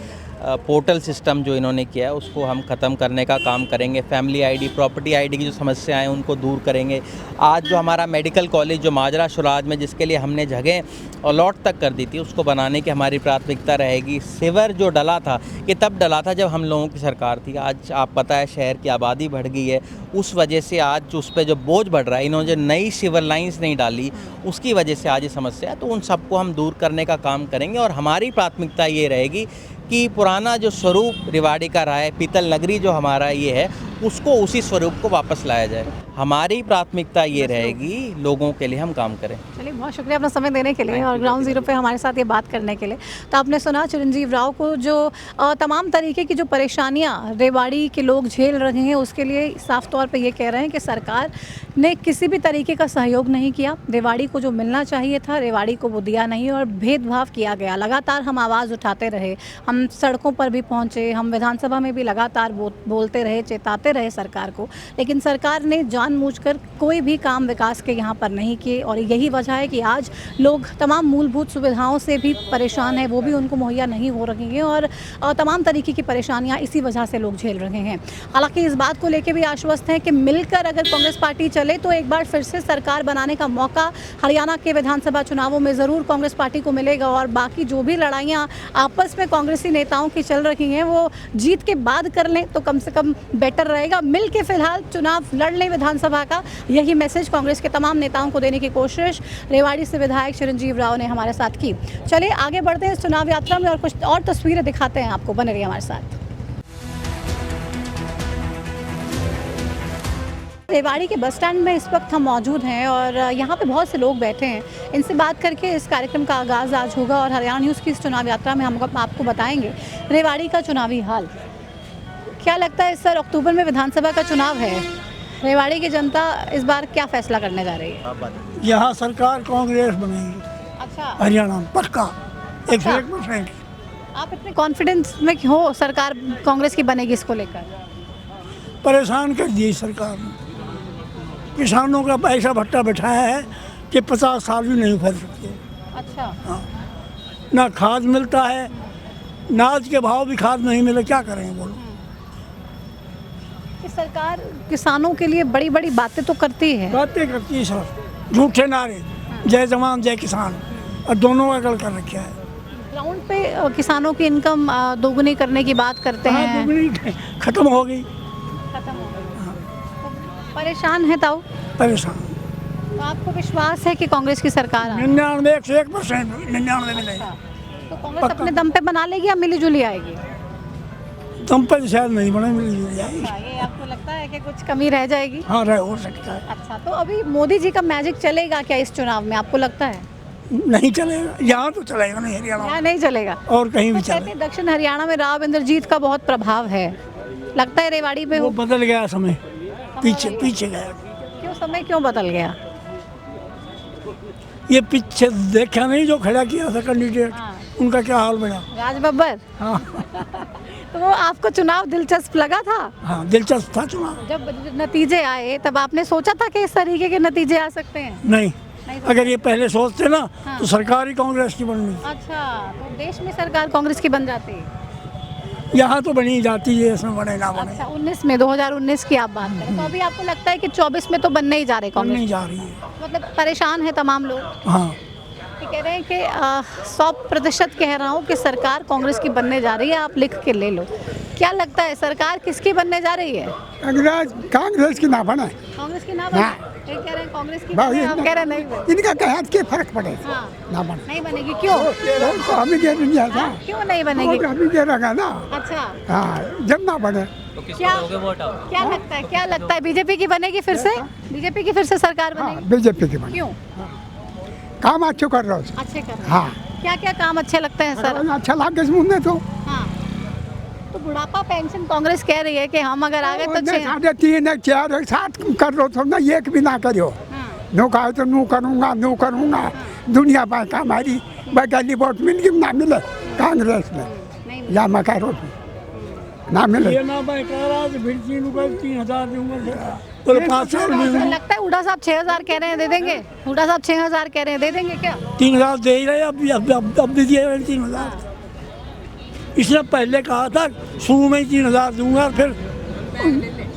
पोर्टल सिस्टम जो इन्होंने किया है उसको हम ख़त्म करने का काम करेंगे। फैमिली आईडी, प्रॉपर्टी आईडी की जो समस्याएं हैं उनको दूर करेंगे। आज जो हमारा मेडिकल कॉलेज जो माजरा शुराज में जिसके लिए हमने जगह अलॉट तक कर दी थी उसको बनाने की हमारी प्राथमिकता रहेगी। सिवर जो डला था ये तब डला था जब हम लोगों की सरकार थी। आज आप पता है शहर की आबादी बढ़ गई है, उस वजह से आज उस पर जो बोझ बढ़ रहा है, इन्होंने जो नई सिवर लाइन्स नहीं डाली उसकी वजह से आज ये समस्या है। तो उन सबको हम दूर करने का काम करेंगे और हमारी प्राथमिकता ये रहेगी कि पुराना जो स्वरूप रेवाड़ी का रहा है, पीतल नगरी जो हमारा ये है, उसको उसी स्वरूप को वापस लाया जाए। हमारी प्राथमिकता ये रहेगी, लोगों के लिए हम काम करें। चलिए, बहुत शुक्रिया अपना समय देने के लिए और ग्राउंड ज़ीरो पे हमारे साथ ये बात करने के लिए। तो आपने सुना चिरंजीव राव को, जो तमाम तरीके की जो परेशानियां रेवाड़ी के लोग झेल रहे हैं उसके लिए साफ तौर पे ये कह रहे हैं कि सरकार ने किसी भी तरीके का सहयोग नहीं किया। रेवाड़ी को जो मिलना चाहिए था रेवाड़ी को वो दिया नहीं और भेदभाव किया गया। लगातार हम आवाज़ उठाते रहे, हम सड़कों पर भी पहुँचे, हम विधानसभा में भी लगातार बोलते रहे, चेताते रहे सरकार को, लेकिन सरकार ने जानबूझकर कोई भी काम विकास के यहाँ पर नहीं किए और यही वजह है कि आज लोग तमाम मूलभूत सुविधाओं से भी परेशान हैं, वो भी उनको मुहैया नहीं हो रही हैं और तमाम तरीके की परेशानियाँ इसी वजह से लोग झेल रहे हैं। हालांकि इस बात को लेकर भी आश्वस्त हैं कि मिलकर अगर कांग्रेस पार्टी चले तो एक बार फिर से सरकार बनाने का मौका हरियाणा के विधानसभा चुनावों में ज़रूर कांग्रेस पार्टी को मिलेगा और बाकी जो भी लड़ाइयाँ आपस में कांग्रेसी नेताओं की चल रही हैं वो जीत के बाद कर लें तो कम से कम बेटर रहेगा। मिल के फिलहाल चुनाव लड़ लें विधानसभा का, यही मैसेज कांग्रेस के तमाम नेताओं को देने की कोशिश रेवाड़ी से विधायक चिरंजीव राव ने हमारे साथ की। चलिए आगे बढ़ते हैं इस चुनाव यात्रा में और कुछ और तस्वीरें दिखाते हैं आपको, बने रहिए हमारे साथ। रेवाड़ी के बस स्टैंड में इस वक्त हम मौजूद हैं और यहाँ पे बहुत से लोग बैठे हैं। इनसे बात करके इस कार्यक्रम का आगाज़ आज होगा और हरियाणा न्यूज़ की इस चुनाव यात्रा में हम आपको बताएंगे रेवाड़ी का चुनावी हाल। क्या लगता है सर, अक्टूबर में विधानसभा का चुनाव है, रेवाड़ी की जनता इस बार क्या फैसला करने जा रही है? यहाँ सरकार कांग्रेस बनेगी। अच्छा, हरियाणा में पक्का 101%। आप इतने कॉन्फिडेंस में हो सरकार कांग्रेस की बनेगी इसको लेकर? परेशान कर दी सरकार ने, किसानों का पैसा भट्टा बैठाया है कि 50 साल भी नहीं फैल सकते। अच्छा, हाँ, ना खाद मिलता है, नाज के भाव भी खाद नहीं मिले, क्या करें बोलो। कि सरकार किसानों के लिए बड़ी बड़ी बातें तो करती है, बातें करती है सर, झूठे नारे, जय जवान जय किसान, और दोनों का गल कर रखा है। ग्राउंड पे किसानों की इनकम दोगुनी करने की बात करते हाँ, हैं, दुगनी खत्म हो गई। खत्म हो गई। परेशान है ताऊ? परेशान। तो आपको विश्वास है कि कांग्रेस की सरकार आए? 99 101%, 99 में नहीं। तो कांग्रेस अपने दम पे बना लेगी या मिली जुली आएगी? दम पर शायद नहीं बने, मिल जाएगी। ये आपको लगता है कि कुछ कमी रह जाएगी? हाँ, रह हो सकता है। अच्छा, तो अभी मोदी जी का मैजिक चलेगा क्या इस चुनाव में, आपको लगता है? नहीं चलेगा, यहाँ तो चलेगा नहीं, हरियाणा यहाँ नहीं चलेगा और कहीं भी तो कहते चले। हैं दक्षिण हरियाणा में राव इंद्रजीत का बहुत प्रभाव है, लगता है रेवाड़ी में वो बदल गया समय, पीछे पीछे गया। क्यों समय क्यों बदल गया? ये पीछे देखा नहीं जो खड़ा किया था कैंडिडेट, हाँ। उनका क्या हाल बना। राज बब्बर। हाँ तो वो आपको चुनाव दिलचस्प लगा था? हाँ, दिलचस्प था चुनाव। जब नतीजे आए तब आपने सोचा था कि इस तरीके के नतीजे आ सकते हैं? नहीं, अगर ये पहले सोचते ना हाँ। तो सरकार ही कांग्रेस की बननी। अच्छा, तो देश में सरकार कांग्रेस की बन जाती है? यहाँ तो बनी जाती है, इसमें बने ना बने। अच्छा, 19 में, 2019 की आप बात करें, तो अभी आपको लगता है कि 24 में तो बनने ही जा रहे कांग्रेस? नहीं जा रही है। मतलब परेशान है तमाम लोग, हाँ, ये कह रहे हैं कि 100% कह रहा हूँ कि सरकार कांग्रेस की बनने जा रही है, आप लिख के ले लो। क्या लगता है सरकार किसकी बनने जा रही है? कांग्रेस की ना बने। कांग्रेस की ना बने? ये कह रहे हैं कांग्रेस की भाई, बने, आप कह रहे हैं नहीं बने। इनका कहत के फर्क पड़ेगा हाँ, ना बने नहीं बनेगी क्यों? तो हमें दे दुनिया था क्यों नहीं बनेगी? हमें दे रखा ना अच्छा, हाँ जब ना बने क्या लगता है बीजेपी की बनेगी फिर से? बीजेपी की फिर से सरकार हाँ बनेगी? बीजेपी की बने क्यों? काम अच्छे कर रहे हो अच्छे कर रहे हैं। हाँ क्या क्या काम अच्छे लगते हैं सर? अच्छा लागे मुझे तो हाँ, तो बुढ़ापा पेंशन कांग्रेस कह रही है कि हम अगर आ गए तो 6। 3.5 4 एक साथ कर लो तो ना एक भी ना करो नो कहा तो नो करूँगा दुनिया पाए का हमारी बगली वोट मिल गई ना मिले कांग्रेस में या मकारो ना मिले ना मैं कह रहा तो फिर 3,000 दूंगा तो 5 साल में लगता है हुड्डा साहब 6,000 कह रहे हैं, दे देंगे? हुड्डा साहब 6,000 कह रहे हैं, दे देंगे क्या? 3,000 दे ही रहे अब भी दिए 3,000 इसने पहले कहा था शुरू में ही 3,000 दूंगा फिर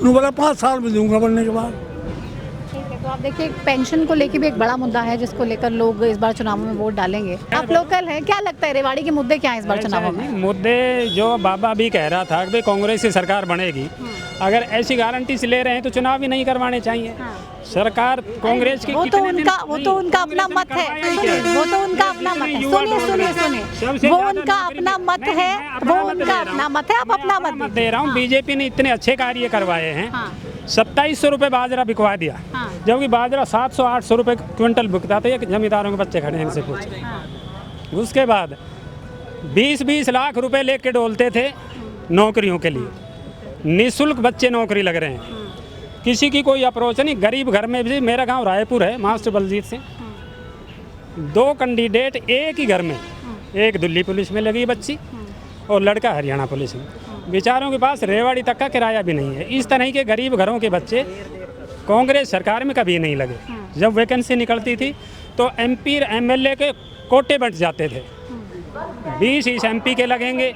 बोला 5 साल में दूंगा बनने के बाद। ठीक है, तो आप देखिए पेंशन को लेके भी एक बड़ा मुद्दा है जिसको लेकर लोग इस बार चुनावों में वोट डालेंगे। आप लोकल हैं, क्या लगता है रेवाड़ी के मुद्दे क्या हैं इस बार चुनावों में? मुद्दे जो बाबा भी कह रहा था कि कांग्रेस की सरकार बनेगी, अगर ऐसी गारंटी से ले रहे हैं तो चुनाव भी नहीं करवाने चाहिए। सरकार कांग्रेस की वो तो उनका अपना मत है। वो तो उनका अपना मत है। सुनिए, वो उनका अपना मत है, वो उनका अपना मत है, आप अपना मत दे रहा हूँ। बीजेपी ने इतने अच्छे कार्य करवाए हैं। 2700 रुपये बाजरा बिकवा दिया, जबकि बाजरा 700-800 रुपये क्विंटल बिकता था। ये जमींदारों के बच्चे खड़े हैं, इनसे पूछे। उसके बाद 20-20 लाख रुपए लेके डोलते थे नौकरियों के लिए, निःशुल्क बच्चे नौकरी लग रहे हैं, किसी की कोई अप्रोच नहीं। गरीब घर में भी, मेरा गांव रायपुर है, मास्टर बलजीत सिंह, 2 कैंडिडेट एक ही घर में, एक दिल्ली पुलिस में लगी बच्ची और लड़का हरियाणा पुलिस में। बेचारों के पास रेवाड़ी तक का किराया भी नहीं है। इस तरह के गरीब घरों के बच्चे कांग्रेस सरकार में कभी नहीं लगे। जब वैकेंसी निकलती थी तो MP MLA के कोटे बंट जाते थे। 20 इस MP के लगेंगे,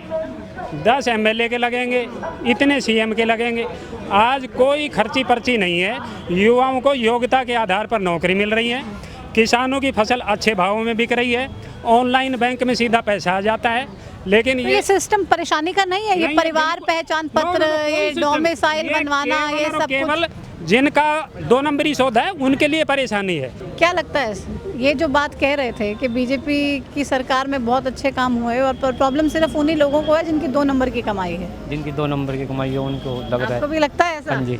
10 MLA के लगेंगे, इतने CM के लगेंगे। आज कोई खर्ची पर्ची नहीं है। युवाओं को योग्यता के आधार पर नौकरी मिल रही है, किसानों की फसल अच्छे भावों में बिक रही है, ऑनलाइन बैंक में सीधा पैसा आ जाता है। लेकिन तो ये सिस्टम परेशानी का नहीं है? ये परिवार पहचान पत्र, ये डोमिसाइल बनवाना, ये सब केवल जिनका 2 नंबरी सौदा है उनके लिए परेशानी है। क्या लगता है? ये जो बात कह रहे थे कि बीजेपी की सरकार में बहुत अच्छे काम हुए और प्रॉब्लम सिर्फ उन्हीं लोगों को है जिनकी 2 नंबर की कमाई है। जिनकी 2 नंबर की कमाई है उनको लग रहा है। आपको भी लगता है ऐसा? हाँ जी।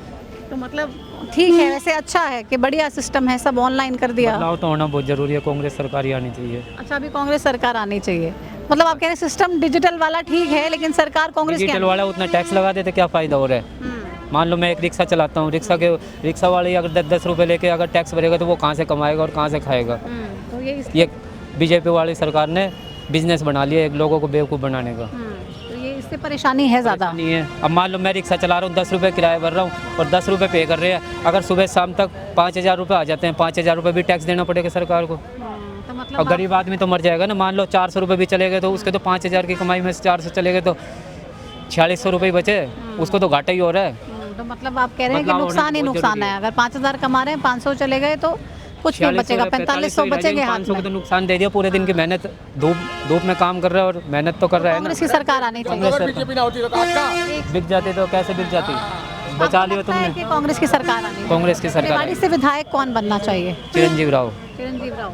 तो मतलब ठीक है, वैसे अच्छा है कि बढ़िया सिस्टम है, सब ऑनलाइन कर दिया। बदलाव तो होना बहुत जरूरी है, कांग्रेस सरकार ही आनी चाहिए। अच्छा, अभी कांग्रेस सरकार आनी चाहिए, मतलब आप कह रहे हैं सिस्टम डिजिटल वाला ठीक है लेकिन सरकार कांग्रेस डिजिटल वाला उतना टैक्स लगा देते क्या फ़ायदा हो रहा है? मान लो मैं एक रिक्शा चलाता हूँ, रिक्शा वाले अगर 10-10 रुपये लेके अगर टैक्स भरेगा तो वो कहाँ से कमाएगा और कहाँ से खाएगा? तो ये बीजेपी वाली सरकार ने बिजनेस बना लिया एक लोगों को बेवकूफ़ बनाने का। तो ये इससे परेशानी है ज़्यादा नहीं है। अब मान लो मैं रिक्शा चला रहा हूँ, 10 रुपये किराया भर रहा हूँ और 10 रुपये पे कर रहे हैं। अगर सुबह शाम तक 5,000 रुपये आ जाते हैं, 5,000 रुपये भी टैक्स देना पड़ेगा सरकार को। तो मतलब और गरीब आदमी तो मर जाएगा ना। मान लो 400 रुपये भी चले गए तो उसके तो 5,000 की कमाई में से 400 चले गए तो 4600 रुपये बचे, उसको तो घाटा ही हो रहा है। तो मतलब आप कह रहे हैं कि नुकसान ही नुकसान है। अगर 5,000 कमा रहे हैं, 500 चले गए तो कुछ नहीं बचेगा, 4500 बचेंगे हाथ 500 में। को तो नुकसान दे दिया। पूरे दिन की मेहनत, धूप में काम कर रहा है और मेहनत तो कर रहा है ना। कांग्रेस की सरकार आनी चाहिए। बिक जाती तो कैसे बिक जाती? बचा लियो लगता है तुमने। कि कांग्रेस की सरकार आनी चाहिए। कांग्रेस की सरकार रेवाड़ी से विधायक कौन बनना चाहिए? चिरंजीव राव चिरंजीव राव।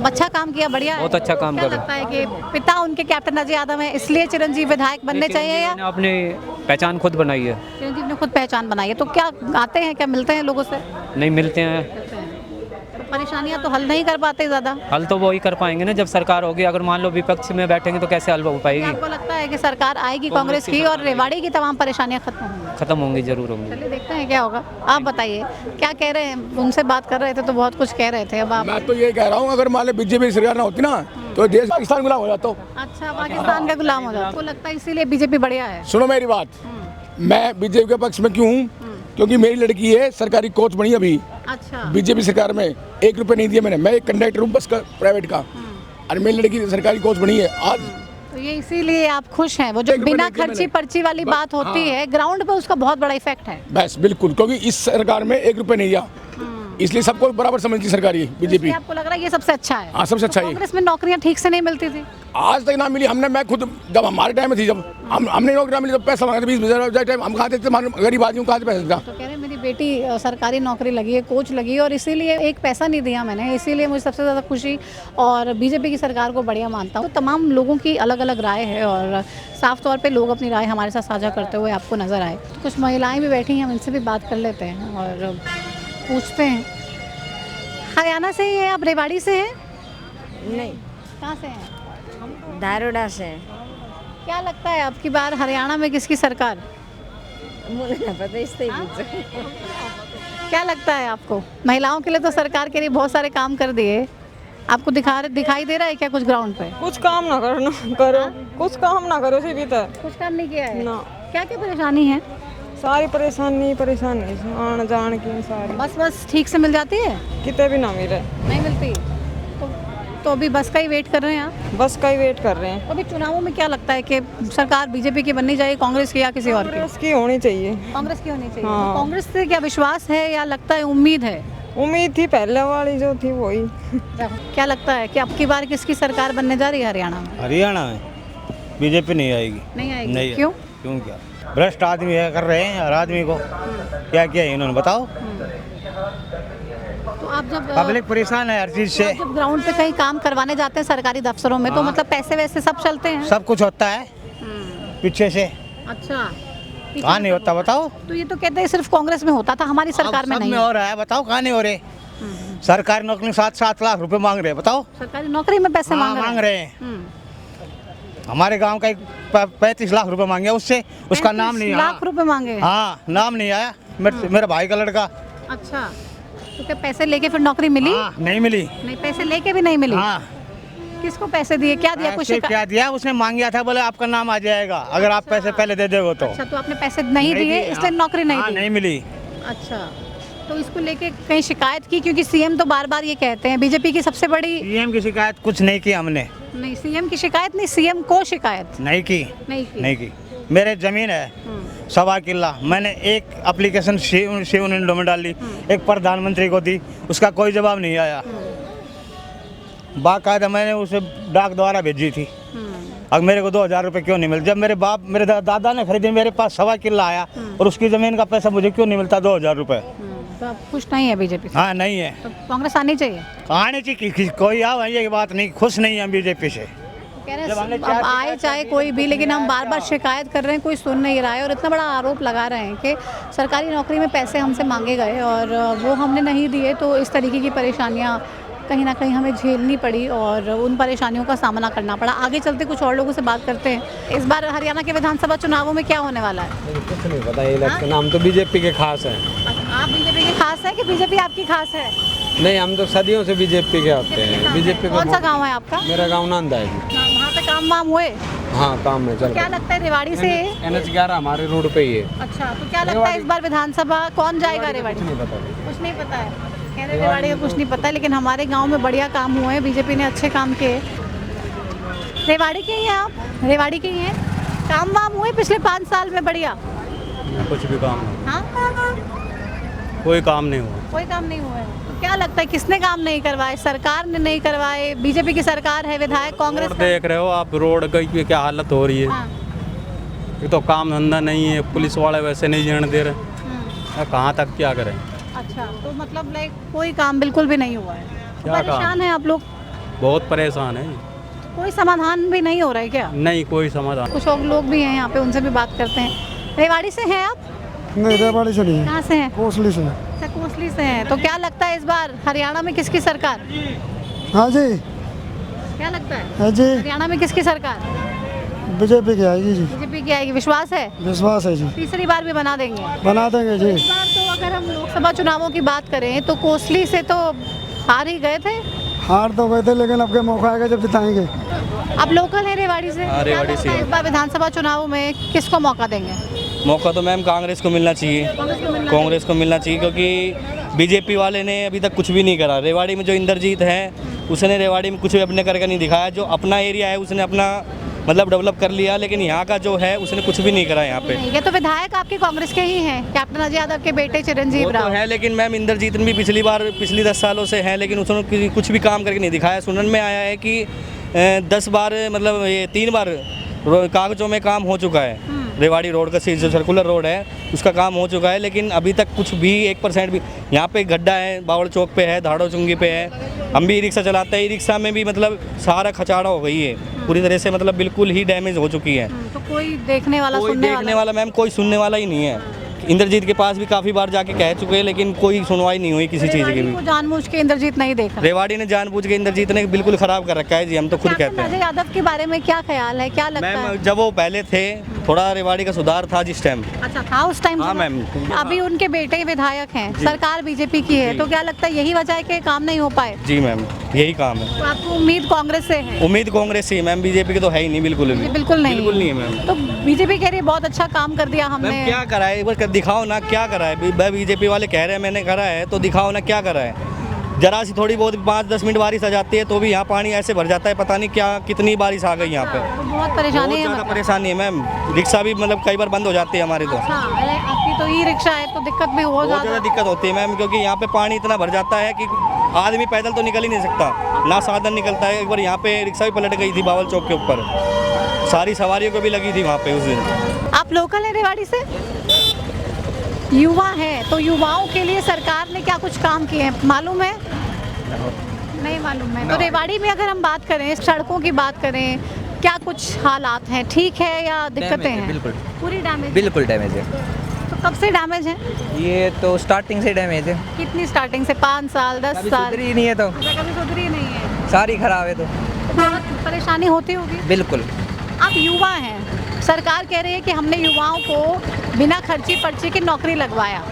अच्छा काम किया, बढ़िया है। बहुत अच्छा काम क्या कर रहे लगता है कि पिता उनके कैप्टन अजय यादव है इसलिए चिरंजीव विधायक बनने चाहिए या ने अपनी पहचान खुद बनाई है? चिरंजीव ने खुद पहचान बनाई है। तो क्या आते हैं, क्या मिलते हैं लोगों से? नहीं मिलते हैं। तो परेशानियां तो हल नहीं कर पाते ज़्यादा। हल तो वो ही कर पाएंगे ना जब सरकार होगी। अगर मान लो विपक्ष में बैठेंगे तो कैसे हल हो पाएगी? आपको लगता है कि सरकार आएगी कांग्रेस की और रेवाड़ी की तमाम परेशानियां खत्म होंगी? खत्म होंगी, जरूर होंगी। चलिए देखते हैं क्या होगा। आप बताइए क्या कह रहे हैं? उनसे बात कर रहे थे तो बहुत कुछ कह रहे थे। अब आप? मैं तो ये कह रहा हूँ, अगर मान लो बीजेपी सरकार ना होती ना तो देश पाकिस्तान गुलाम हो जाता। अच्छा, पाकिस्तान का गुलाम हो जाता। आपको लगता है इसीलिए बीजेपी बढ़िया है? सुनो मेरी बात, मैं बीजेपी के पक्ष में क्यों हूँ? क्योंकि मेरी लड़की है सरकारी कोच बनी अभी अच्छा, बीजेपी सरकार में। 1 रुपये नहीं दिया मैंने। मैं एक कंडक्टर हूँ बस का, प्राइवेट का, और मेरी लड़की सरकारी कोच बनी है आज। तो ये इसीलिए आप खुश हैं? वो जो बिना खर्ची पर्ची वाली बात होती है ग्राउंड पे उसका बहुत बड़ा इफेक्ट है। बस बिल्कुल, क्योंकि इस सरकार में 1 रुपये नहीं दिया, इसलिए सबको बराबर समझती सरकार ये बीजेपी। आपको लग रहा है ये सबसे अच्छा है? हाँ, सबसे अच्छा है। कांग्रेस में नौकरियां ठीक से नहीं मिलती थी? आज तक ना मिली। मैं खुद जब हमारे टाइम में थी, जब हमने नौकरी मिली तो पैसा मांगा था 20,000 टाइम हम कहाँ थे, गरीब आदमी कहाँ से पैसा था। तो कह रहे मेरी बेटी सरकारी नौकरी लगी है, कोच लगी है, और इसीलिए एक पैसा नहीं दिया मैंने, इसीलिए मुझे सबसे ज़्यादा खुशी, और बीजेपी की सरकार को बढ़िया मानता हूँ। तमाम लोगों की अलग अलग राय है और साफ तौर पे लोग अपनी राय हमारे साथ साझा करते हुए आपको नज़र आए। कुछ महिलाएं भी बैठी हैं, हम इनसे भी बात कर लेते हैं और पूछते हैं। हरियाणा से ही है आप, रेवाड़ी से हैं? नहीं, कहाँ से हैं? दारोडा से। क्या लगता है आपकी बार हरियाणा में किसकी सरकार? मुझे नहीं पता, इससे ही पूछो। क्या लगता है आपको? महिलाओं के लिए तो सरकार के लिए बहुत सारे काम कर दिए, आपको दिखाई दे रहा है क्या कुछ ग्राउंड पे? कुछ काम ना करो, कुछ काम ना करो सी भीतर। कुछ काम नहीं किया है ना। क्या क्या परेशानी है? सारी परेशानी आन जान की सारी। बस ठीक से मिल जाती है? कितने भी ना मिले। नहीं मिलती तो अभी बस का ही वेट कर रहे हैं आप? बस का ही वेट कर रहे हैं। तो अभी चुनावों में क्या लगता है कि सरकार बीजेपी की बननी चाहिए, कांग्रेस की या किसी और की? कांग्रेस की होनी चाहिए। कांग्रेस की होनी चाहिए। हाँ। तो कांग्रेस से क्या विश्वास है या लगता है उम्मीद है? उम्मीद थी पहले वाली जो थी वही। क्या लगता है कि अब की बार किसकी सरकार बनने जा रही है हरियाणा में? हरियाणा में बीजेपी नहीं आएगी। नहीं आएगी? नहीं। क्यों? क्यों क्या? भ्रष्ट आदमी है, कर रहे हैं हर आदमी को। क्या किया है इन्होंने बताओ? तो आप जब पब्लिक परेशान है हर चीज से। आप जब ग्राउंड पे कहीं काम करवाने जाते हैं सरकारी दफ्तरों में, तो हाँ। मतलब पैसे वैसे सब चलते हैं? सब कुछ होता है पीछे से। अच्छा, कहाँ नहीं होता बताओ? तो ये तो कहते हैं सिर्फ कांग्रेस में होता था, हमारी सरकार में सब नहीं में है। हो रहा है, बताओ कहाँ नहीं हो रहे? सरकारी नौकरी में 7-7 लाख रुपए मांग रहे हैं, बताओ। सरकारी नौकरी में पैसे हाँ, मांग रहे हैं। हमारे गांव का एक 35 लाख रुपए मांगे, उससे उसका नाम नहीं आया। लाख रुपए मांगे? हाँ, नाम नहीं आया। मेरा भाई का लड़का। अच्छा, तो क्या पैसे लेके फिर नौकरी मिली? हाँ, नहीं मिली। नहीं, पैसे लेके भी नहीं मिली? हाँ। किसको पैसे दिए, क्या दिया? कुछ क्या दिया? उसने मांगा था, बोले आपका नाम आ जाएगा अगर आप पैसे पहले दे दोगे तो। अच्छा, तो आपने पैसे नहीं दिए इसलिए नौकरी नहीं दी? नहीं मिली। अच्छा, तो इसको लेके कहीं शिकायत की? क्योंकि सीएम तो बार बार ये कहते हैं, बीजेपी की सबसे बड़ी। सीएम की शिकायत कुछ नहीं की हमने। नहीं, सीएम की शिकायत नहीं, सीएम को शिकायत नहीं की। नहीं की। मेरे जमीन है 1.25 किला, मैंने एक एप्लीकेशन शिव विंडो में डाली, एक प्रधानमंत्री को दी, उसका कोई जवाब नहीं आया। बाकायदा मैंने उसे डाक द्वारा भेजी थी। अब मेरे को 2000 रुपये क्यों नहीं मिले? जब मेरे दादा ने खरीदी, मेरे पास 1.25 किला आया और उसकी जमीन का पैसा मुझे क्यों नहीं मिलता 2000 रुपये? तो अब खुश नहीं है बीजेपी से? हाँ, नहीं है। तो कांग्रेस आनी चाहिए? आने चाहिए, कोई आओ, ये बात नहीं, खुश नहीं है बीजेपी से। कह रहे हैं अब आए चाहे कोई भी, लेकिन हम बार बार शिकायत कर रहे हैं, कोई सुन नहीं रहा है, और इतना बड़ा आरोप लगा रहे हैं कि सरकारी नौकरी में पैसे हमसे मांगे गए और वो हमने नहीं दिए, तो इस तरीके की परेशानियां कहीं ना कहीं हमें झेलनी पड़ी और उन परेशानियों का सामना करना पड़ा। आगे चलते कुछ और लोगों से बात करते हैं। इस बार हरियाणा के विधानसभा चुनावों में क्या होने वाला है? कुछ नहीं पता, ये इलेक्शन हम तो बीजेपी के खास हैं। आप बीजेपी के खास है कि बीजेपी आपकी खास है? नहीं, हम तो सदियों से बीजेपी के होते हैं। बीजेपी कौन सा गाँव है आपका? मेरा गाँव नांदा है। वहाँ पे काम वाम हुए? हाँ, काम में चल। क्या लगता है रेवाड़ी से? NH 11 हमारे रोड पे ही है। अच्छा, तो क्या लगता है इस बार विधानसभा कौन जाएगा रेवाड़ी? कुछ नहीं पता। कुछ नहीं पता है, कह रहे रेवाड़ी का कुछ नहीं पता, लेकिन हमारे गांव में बढ़िया काम हुए हैं, बीजेपी ने अच्छे काम किए। रेवाड़ी के ही हैं आप? रेवाड़ी के ही हैं? काम वाम हुए पिछले 5 साल में बढ़िया? कुछ भी काम नहीं। हाँ, कोई काम नहीं हुआ। कोई काम नहीं हुआ है। तो क्या लगता है किसने काम नहीं करवाए? सरकार ने नहीं करवाए? बीजेपी की सरकार है, विधायक कांग्रेस रोड का? देख रहे हो आप, रोड की क्या हालत हो रही है। हाँ। ये तो काम धंधा नहीं है, पुलिस वाले वैसे नहीं जाने दे रहे। कहाँ तक क्या करें? अच्छा, तो मतलब लाइक कोई काम बिल्कुल भी नहीं हुआ है? क्या परेशान है आप लोग? बहुत परेशान है। कोई समाधान भी नहीं हो रहा है क्या? नहीं, कोई समाधान। कुछ और लोग भी हैं यहाँ पे, उनसे भी बात करते हैं। रेवाड़ी से हैं आप? नहीं, रेवाड़ी से नहीं। कहाँ से हैं? कोसली से। अच्छा, कोसली से हैं। तो क्या लगता है इस बार हरियाणा में किसकी सरकार? हाँ जी। क्या लगता है? हाँ जी, हरियाणा में किसकी सरकार? बीजेपी की आएगी जी। बीजेपी की आएगी, विश्वास है? विश्वास है जी, तीसरी बार भी बना देंगे? बना देंगे जी। इस बार तो अगर हम लोकसभा चुनावों की बात करें तो कोसली से तो हार ही गए थे। हार तो गए थे, लेकिन अब के मौका आएगा जब जिताएंगे। अब लोकल है रेवाड़ी से? हाँ, रेवाड़ी से। इस बार विधानसभा चुनाव में किसको मौका देंगे? मौका तो मैम कांग्रेस को मिलना चाहिए। कांग्रेस को मिलना चाहिए, क्योंकि बीजेपी वाले ने अभी तक कुछ भी नहीं करा। रेवाड़ी में जो इंद्रजीत है, उसने रेवाड़ी में कुछ भी अपने करके नहीं दिखाया। जो अपना एरिया है उसने अपना मतलब डेवलप कर लिया, लेकिन यहाँ का जो है उसने कुछ भी नहीं करा यहाँ पे। ये तो विधायक आपके कांग्रेस के ही हैं, कैप्टन अजय यादव के बेटे चिरंजीव राव। तो है, लेकिन मैम इंद्रजीत भी पिछली 10 सालों से है, लेकिन उसने कुछ भी काम करके नहीं दिखाया। सुनने में आया है कि 10 बार मतलब ये 3 बार कागजों में काम हो चुका है, रेवाड़ी रोड का जो सर्कुलर रोड है उसका काम हो चुका है, लेकिन अभी तक कुछ भी 1% भी, यहाँ पे गड्ढा है, बावड़ चौक पे है, धाड़ो चुंगी पे है। हम भी ई रिक्शा चलाते हैं, ई रिक्शा में भी मतलब सारा खचाड़ा हो गई है पूरी तरह से, मतलब बिल्कुल ही डैमेज हो चुकी है। तो कोई देखने वाला कोई देखने वाला मैम कोई सुनने वाला ही नहीं है। इंद्रजीत के पास भी काफ़ी बार जाके कह चुके हैं, लेकिन कोई सुनवाई नहीं हुई किसी चीज़ की भी। जानबूझ के इंद्रजीत नहीं देख रहा। रेवाड़ी ने जानबूझ के इंद्रजीत ने बिल्कुल ख़राब कर रखा है जी, हम तो खुद कहते हैं। अजय यादव के बारे में क्या ख्याल है, क्या लगता है? मैम जब वो पहले थे थोड़ा रेवाड़ी का सुधार था जिस टाइम। अच्छा था उस टाइम? हाँ मैम। अभी उनके बेटे विधायक हैं, सरकार बीजेपी की है, तो क्या लगता है यही वजह है कि काम नहीं हो पाए? जी मैम यही काम है। तो आपको उम्मीद कांग्रेस से है? उम्मीद कांग्रेस से मैम, बीजेपी की तो है ही नहीं, बिल्कुल भी बिल्कुल नहीं है मैम। तो बीजेपी कह रही है बहुत अच्छा काम कर दिया हमने। क्या करा है एक बार दिखाओ ना, क्या करा है? बीजेपी वाले कह रहे हैं मैंने करा है, तो दिखाओ ना क्या करा है। जरा सी थोड़ी बहुत 5-10 मिनट बारिश आ जाती है तो भी यहाँ पानी ऐसे भर जाता है, पता नहीं क्या कितनी बारिश आ गई यहाँ पे। तो बहुत परेशानी है, ज़्यादा परेशानी है मैम। रिक्शा भी मतलब कई बार बंद हो जाती है हमारी तो। आपकी तो ई रिक्शा है तो दिक्कत भी हो बहुत ज़्यादा दिक्कत होती है मैम, क्योंकि यहाँ पे पानी इतना भर जाता है कि आदमी पैदल तो निकल ही नहीं सकता, ना साधन निकलता है। एक बार यहाँ पे रिक्शा भी पलट गई थी बावल चौक के ऊपर, सारी सवारियों को भी लगी थी वहाँ पे उस दिन। आप लोकल है रेवाड़ी से, युवा हैं, तो युवाओं के लिए सरकार ने क्या कुछ काम किए हैं मालूम है? नहीं मालूम है। तो रेवाड़ी में अगर हम बात करें, सड़कों की बात करें, क्या कुछ हालात हैं, ठीक है या दिक्कतें हैं? बिल्कुल पूरी डैमेज? बिल्कुल डैमेज है। तो कब से डैमेज है? ये तो स्टार्टिंग से डैमेज है। कितनी स्टार्टिंग से? 5 साल 10 साल? सुधरी ही नहीं है तो। कभी सुधरी नहीं है, सारी खराब है तो बहुत परेशानी होती होगी। बिल्कुल। आप युवा हैं, सरकार कह रही है कि हमने युवाओं को बिना खर्ची पर्ची की नौकरी लगवाया,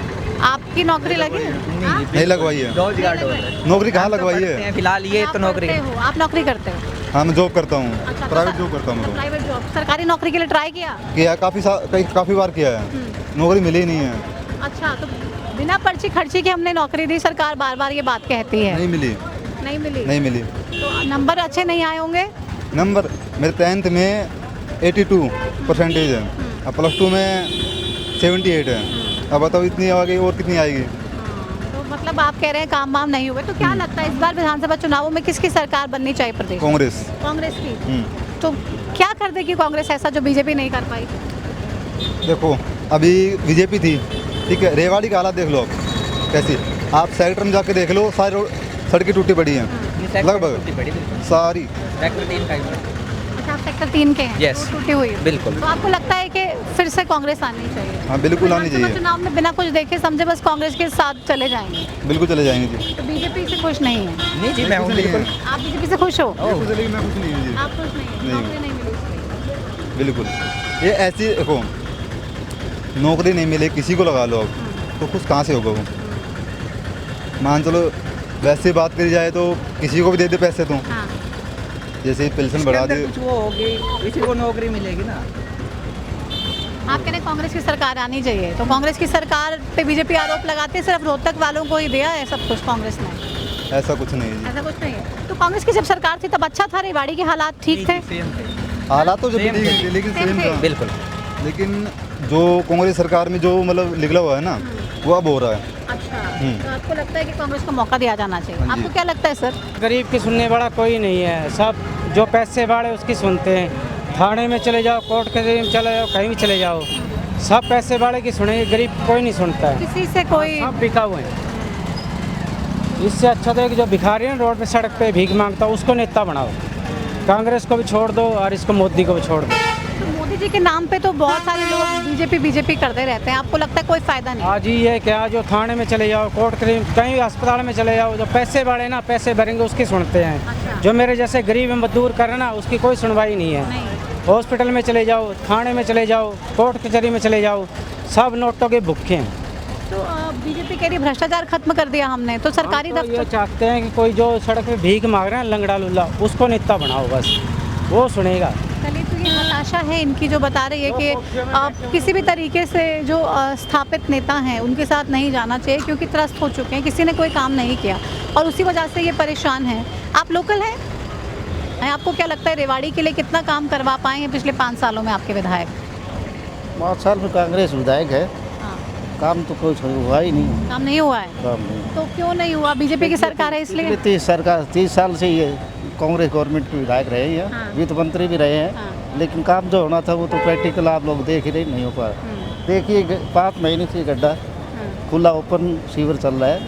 आपकी नौकरी लगी? नहीं लगवाई है। रोजगार नौकरी कहाँ लगवाई है? फिलहाल ये तो नौकरी। आप नौकरी करते हो? हाँ मैं जॉब करता हूँ। अच्छा, प्राइवेट जॉब करता हूँ। Private job. सरकारी नौकरी के लिए ट्राई किया? काफ़ी बार किया है, नौकरी मिली ही नहीं है। अच्छा, तो बिना पर्ची खर्ची के हमने नौकरी दी, सरकार बार बार ये बात कहती है। नहीं मिली। नहीं मिली। तो नंबर अच्छे नहीं आए होंगे? नंबर मेरे 10th में 82% है, अब +2 में 78 है। अब बताओ इतनी आ गई और कितनी आएगी? तो मतलब आप कह रहे हैं काम वाम नहीं हुए, तो क्या लगता है इस बार विधानसभा चुनावों में किसकी सरकार बननी चाहिए प्रदेश? कांग्रेस की। तो क्या कर देगी कांग्रेस ऐसा जो बीजेपी नहीं कर पाई? देखो अभी बीजेपी थी, ठीक है, रेवाड़ी का हालात देख लो आप कैसी। आप सेक्टर में जाके देख लो, सारी सड़कें टूटी पड़ी हैं लगभग सारी। अच्छा, आप सेक्टर 3 के हैं? Yes. टूटी हुई है। बिल्कुल। तो आपको लगता है कि फिर से कांग्रेस आनी चाहिए? हाँ बिल्कुल आनी चाहिए। चुनाव में बिना कुछ देखे समझे बस कांग्रेस के साथ चले जाएंगे? बिल्कुल चले जाएंगे जी। तो बीजेपी से खुश नहीं है? नहीं जी, मैं हूँ बिल्कुल। आप बीजेपी से खुश हो? मैं खुश नहीं हूँ जी। आप खुश नहीं है? नौकरी नहीं मिली? बिल्कुल। ये ऐसी देखो, नौकरी नहीं मिले किसी को लगा लो अब, तो खुश कहाँ से होगा वो? मान चलो वैसे बात करी जाए तो किसी को भी दे दे पैसे तो, जैसे पेंशन बढ़ा दे, कुछ वो होगी, किसी को नौकरी मिलेगी ना। आप कह रहे हैं कांग्रेस की सरकार आनी चाहिए, तो कांग्रेस की सरकार पे बीजेपी आरोप लगाते हैं सिर्फ रोहतक वालों को ही दिया है सब कुछ कांग्रेस ने? ऐसा कुछ नहीं है। ऐसा कुछ नहीं है। तो कांग्रेस की जब सरकार थी तब अच्छा था, रेवाड़ी के हालात ठीक थे? हालात तो जो ठीक थे, लेकिन सेम था। बिल्कुल। लेकिन जो कांग्रेस सरकार में जो मतलब निकला हुआ है ना, वो अब हो रहा है। अच्छा, तो आपको लगता है कि कांग्रेस को मौका दिया जाना चाहिए? आपको क्या लगता है सर? गरीब की सुनने वाला कोई नहीं है, सब जो पैसे वाले उसकी सुनते हैं। थाने में चले जाओ, कोर्ट कचहरी में चले जाओ, कहीं भी चले जाओ, सब पैसे वाले की सुनेंगे, गरीब कोई नहीं सुनता है। किसी से कोई? सब बिका हुए हैं। इससे अच्छा तो है कि जो भिखारी है रोड पे सड़क पे भीख मांगता है उसको नेता बनाओ। कांग्रेस को भी छोड़ दो और इसको मोदी को भी छोड़ दो। तो मोदी जी के नाम पे तो बहुत सारे लोग बीजेपी करते रहते हैं, आपको लगता है कोई फायदा नहीं? आज ये क्या, जो थाने में चले जाओ, कोर्ट कहीं अस्पताल में चले जाओ, जो पैसे वाले ना पैसे भरेंगे उसकी सुनते हैं। अच्छा। जो मेरे जैसे गरीब मजदूर कर रहे ना उसकी कोई सुनवाई नहीं है। हॉस्पिटल में चले जाओ, थाने में चले जाओ, कोर्ट कचहरी में चले जाओ, सब नोटों के भुक्खे हैं। तो बीजेपी कह रही है भ्रष्टाचार खत्म कर दिया हमने, तो सरकारी दफ्तर ये चाहते हैं कि कोई जो सड़क पे भीख मांग रहे हैं लंगड़ा लुल्ला उसको नेता बनाओ, बस वो सुनेगा। चलिए, तो ये हताशा है इनकी जो बता रही है कि किसी भी तरीके से जो स्थापित नेता हैं उनके साथ नहीं जाना चाहिए क्योंकि त्रस्त हो चुके हैं, किसी ने कोई काम नहीं किया और उसी वजह से ये परेशान हैं। आप लोकल हैं, आपको क्या लगता है रेवाड़ी के लिए कितना काम करवा पाए हैं पिछले 5 सालों में आपके विधायक? 5 साल में कांग्रेस विधायक है, काम तो कुछ हुआ ही नहीं। काम नहीं हुआ है? काम नहीं। तो क्यों नहीं हुआ? बीजेपी की सरकार है इसलिए? 30 साल से ये कांग्रेस गवर्नमेंट के विधायक रहे हैं, वित्त मंत्री भी रहे हैं, लेकिन काम जो होना था वो तो प्रैक्टिकल आप लोग देख ही नहीं हो पाया। देखिए 5 महीने से गड्ढा खुला ओपन सीवर चल रहा है,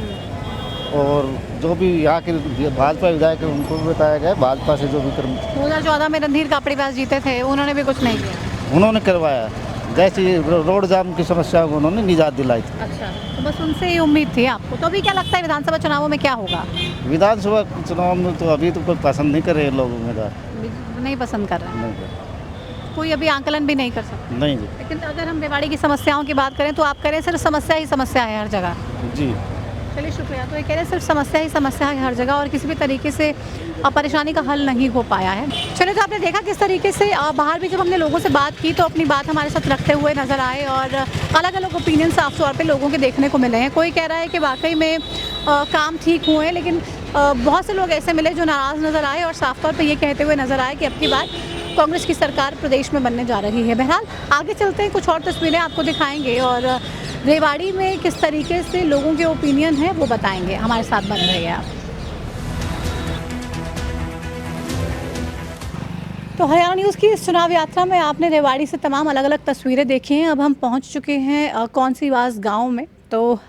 और जो भी यहाँ के भाजपा विधायक है उनको भी बताया गया भाजपा से जो भी 2014 में रणधीर कापड़ीवास जीते थे, उन्होंने भी कुछ नहीं किया। उन्होंने करवाया, जैसे रोड जाम की समस्या को उन्होंने निजात दिलाई थी। अच्छा, तो बस उनसे ही उम्मीद थी आपको। तो अभी क्या लगता है विधानसभा चुनावों में क्या होगा? विधानसभा चुनाव में तो अभी तो कोई पसंद नहीं कर रहे लोग, उम्मीदवार नहीं पसंद कर रहे हैं, नहीं कर कोई अभी आंकलन भी नहीं कर सकता। नहीं जी। लेकिन अगर हम रेवाड़ी की समस्याओं की बात करें तो आप कह रहे हैं सिर्फ समस्या ही समस्या है हर जगह। जी चलिए शुक्रिया। तो ये कह रहे हैं सिर्फ समस्या ही समस्या है हर जगह और किसी भी तरीके से परेशानी का हल नहीं हो पाया है। चलिए, तो आपने देखा किस तरीके से बाहर भी जब हमने लोगों से बात की तो अपनी बात हमारे साथ रखते हुए नज़र आए और अलग अलग ओपिनियन साफ तौर पे लोगों के देखने को मिले हैं। कोई कह रहा है कि वाकई में काम ठीक हुए हैं, लेकिन बहुत से लोग ऐसे मिले जो नाराज़ नज़र आए और साफ तौर पर ये कहते हुए नज़र आए कि अब की बार कांग्रेस की सरकार प्रदेश में बनने जा रही है। बहरहाल आगे चलते हैं, कुछ और तस्वीरें आपको दिखाएंगे और रेवाड़ी में किस तरीके से लोगों के ओपिनियन हैं वो बताएंगे। हमारे साथ बन रहे हैं आप। तो हरियाणा न्यूज़ की इस चुनाव यात्रा में आपने रेवाड़ी से तमाम अलग अलग तस्वीरें देखी हैं। अब हम पहुंच चुके हैं कौनसीवास गांव में। तो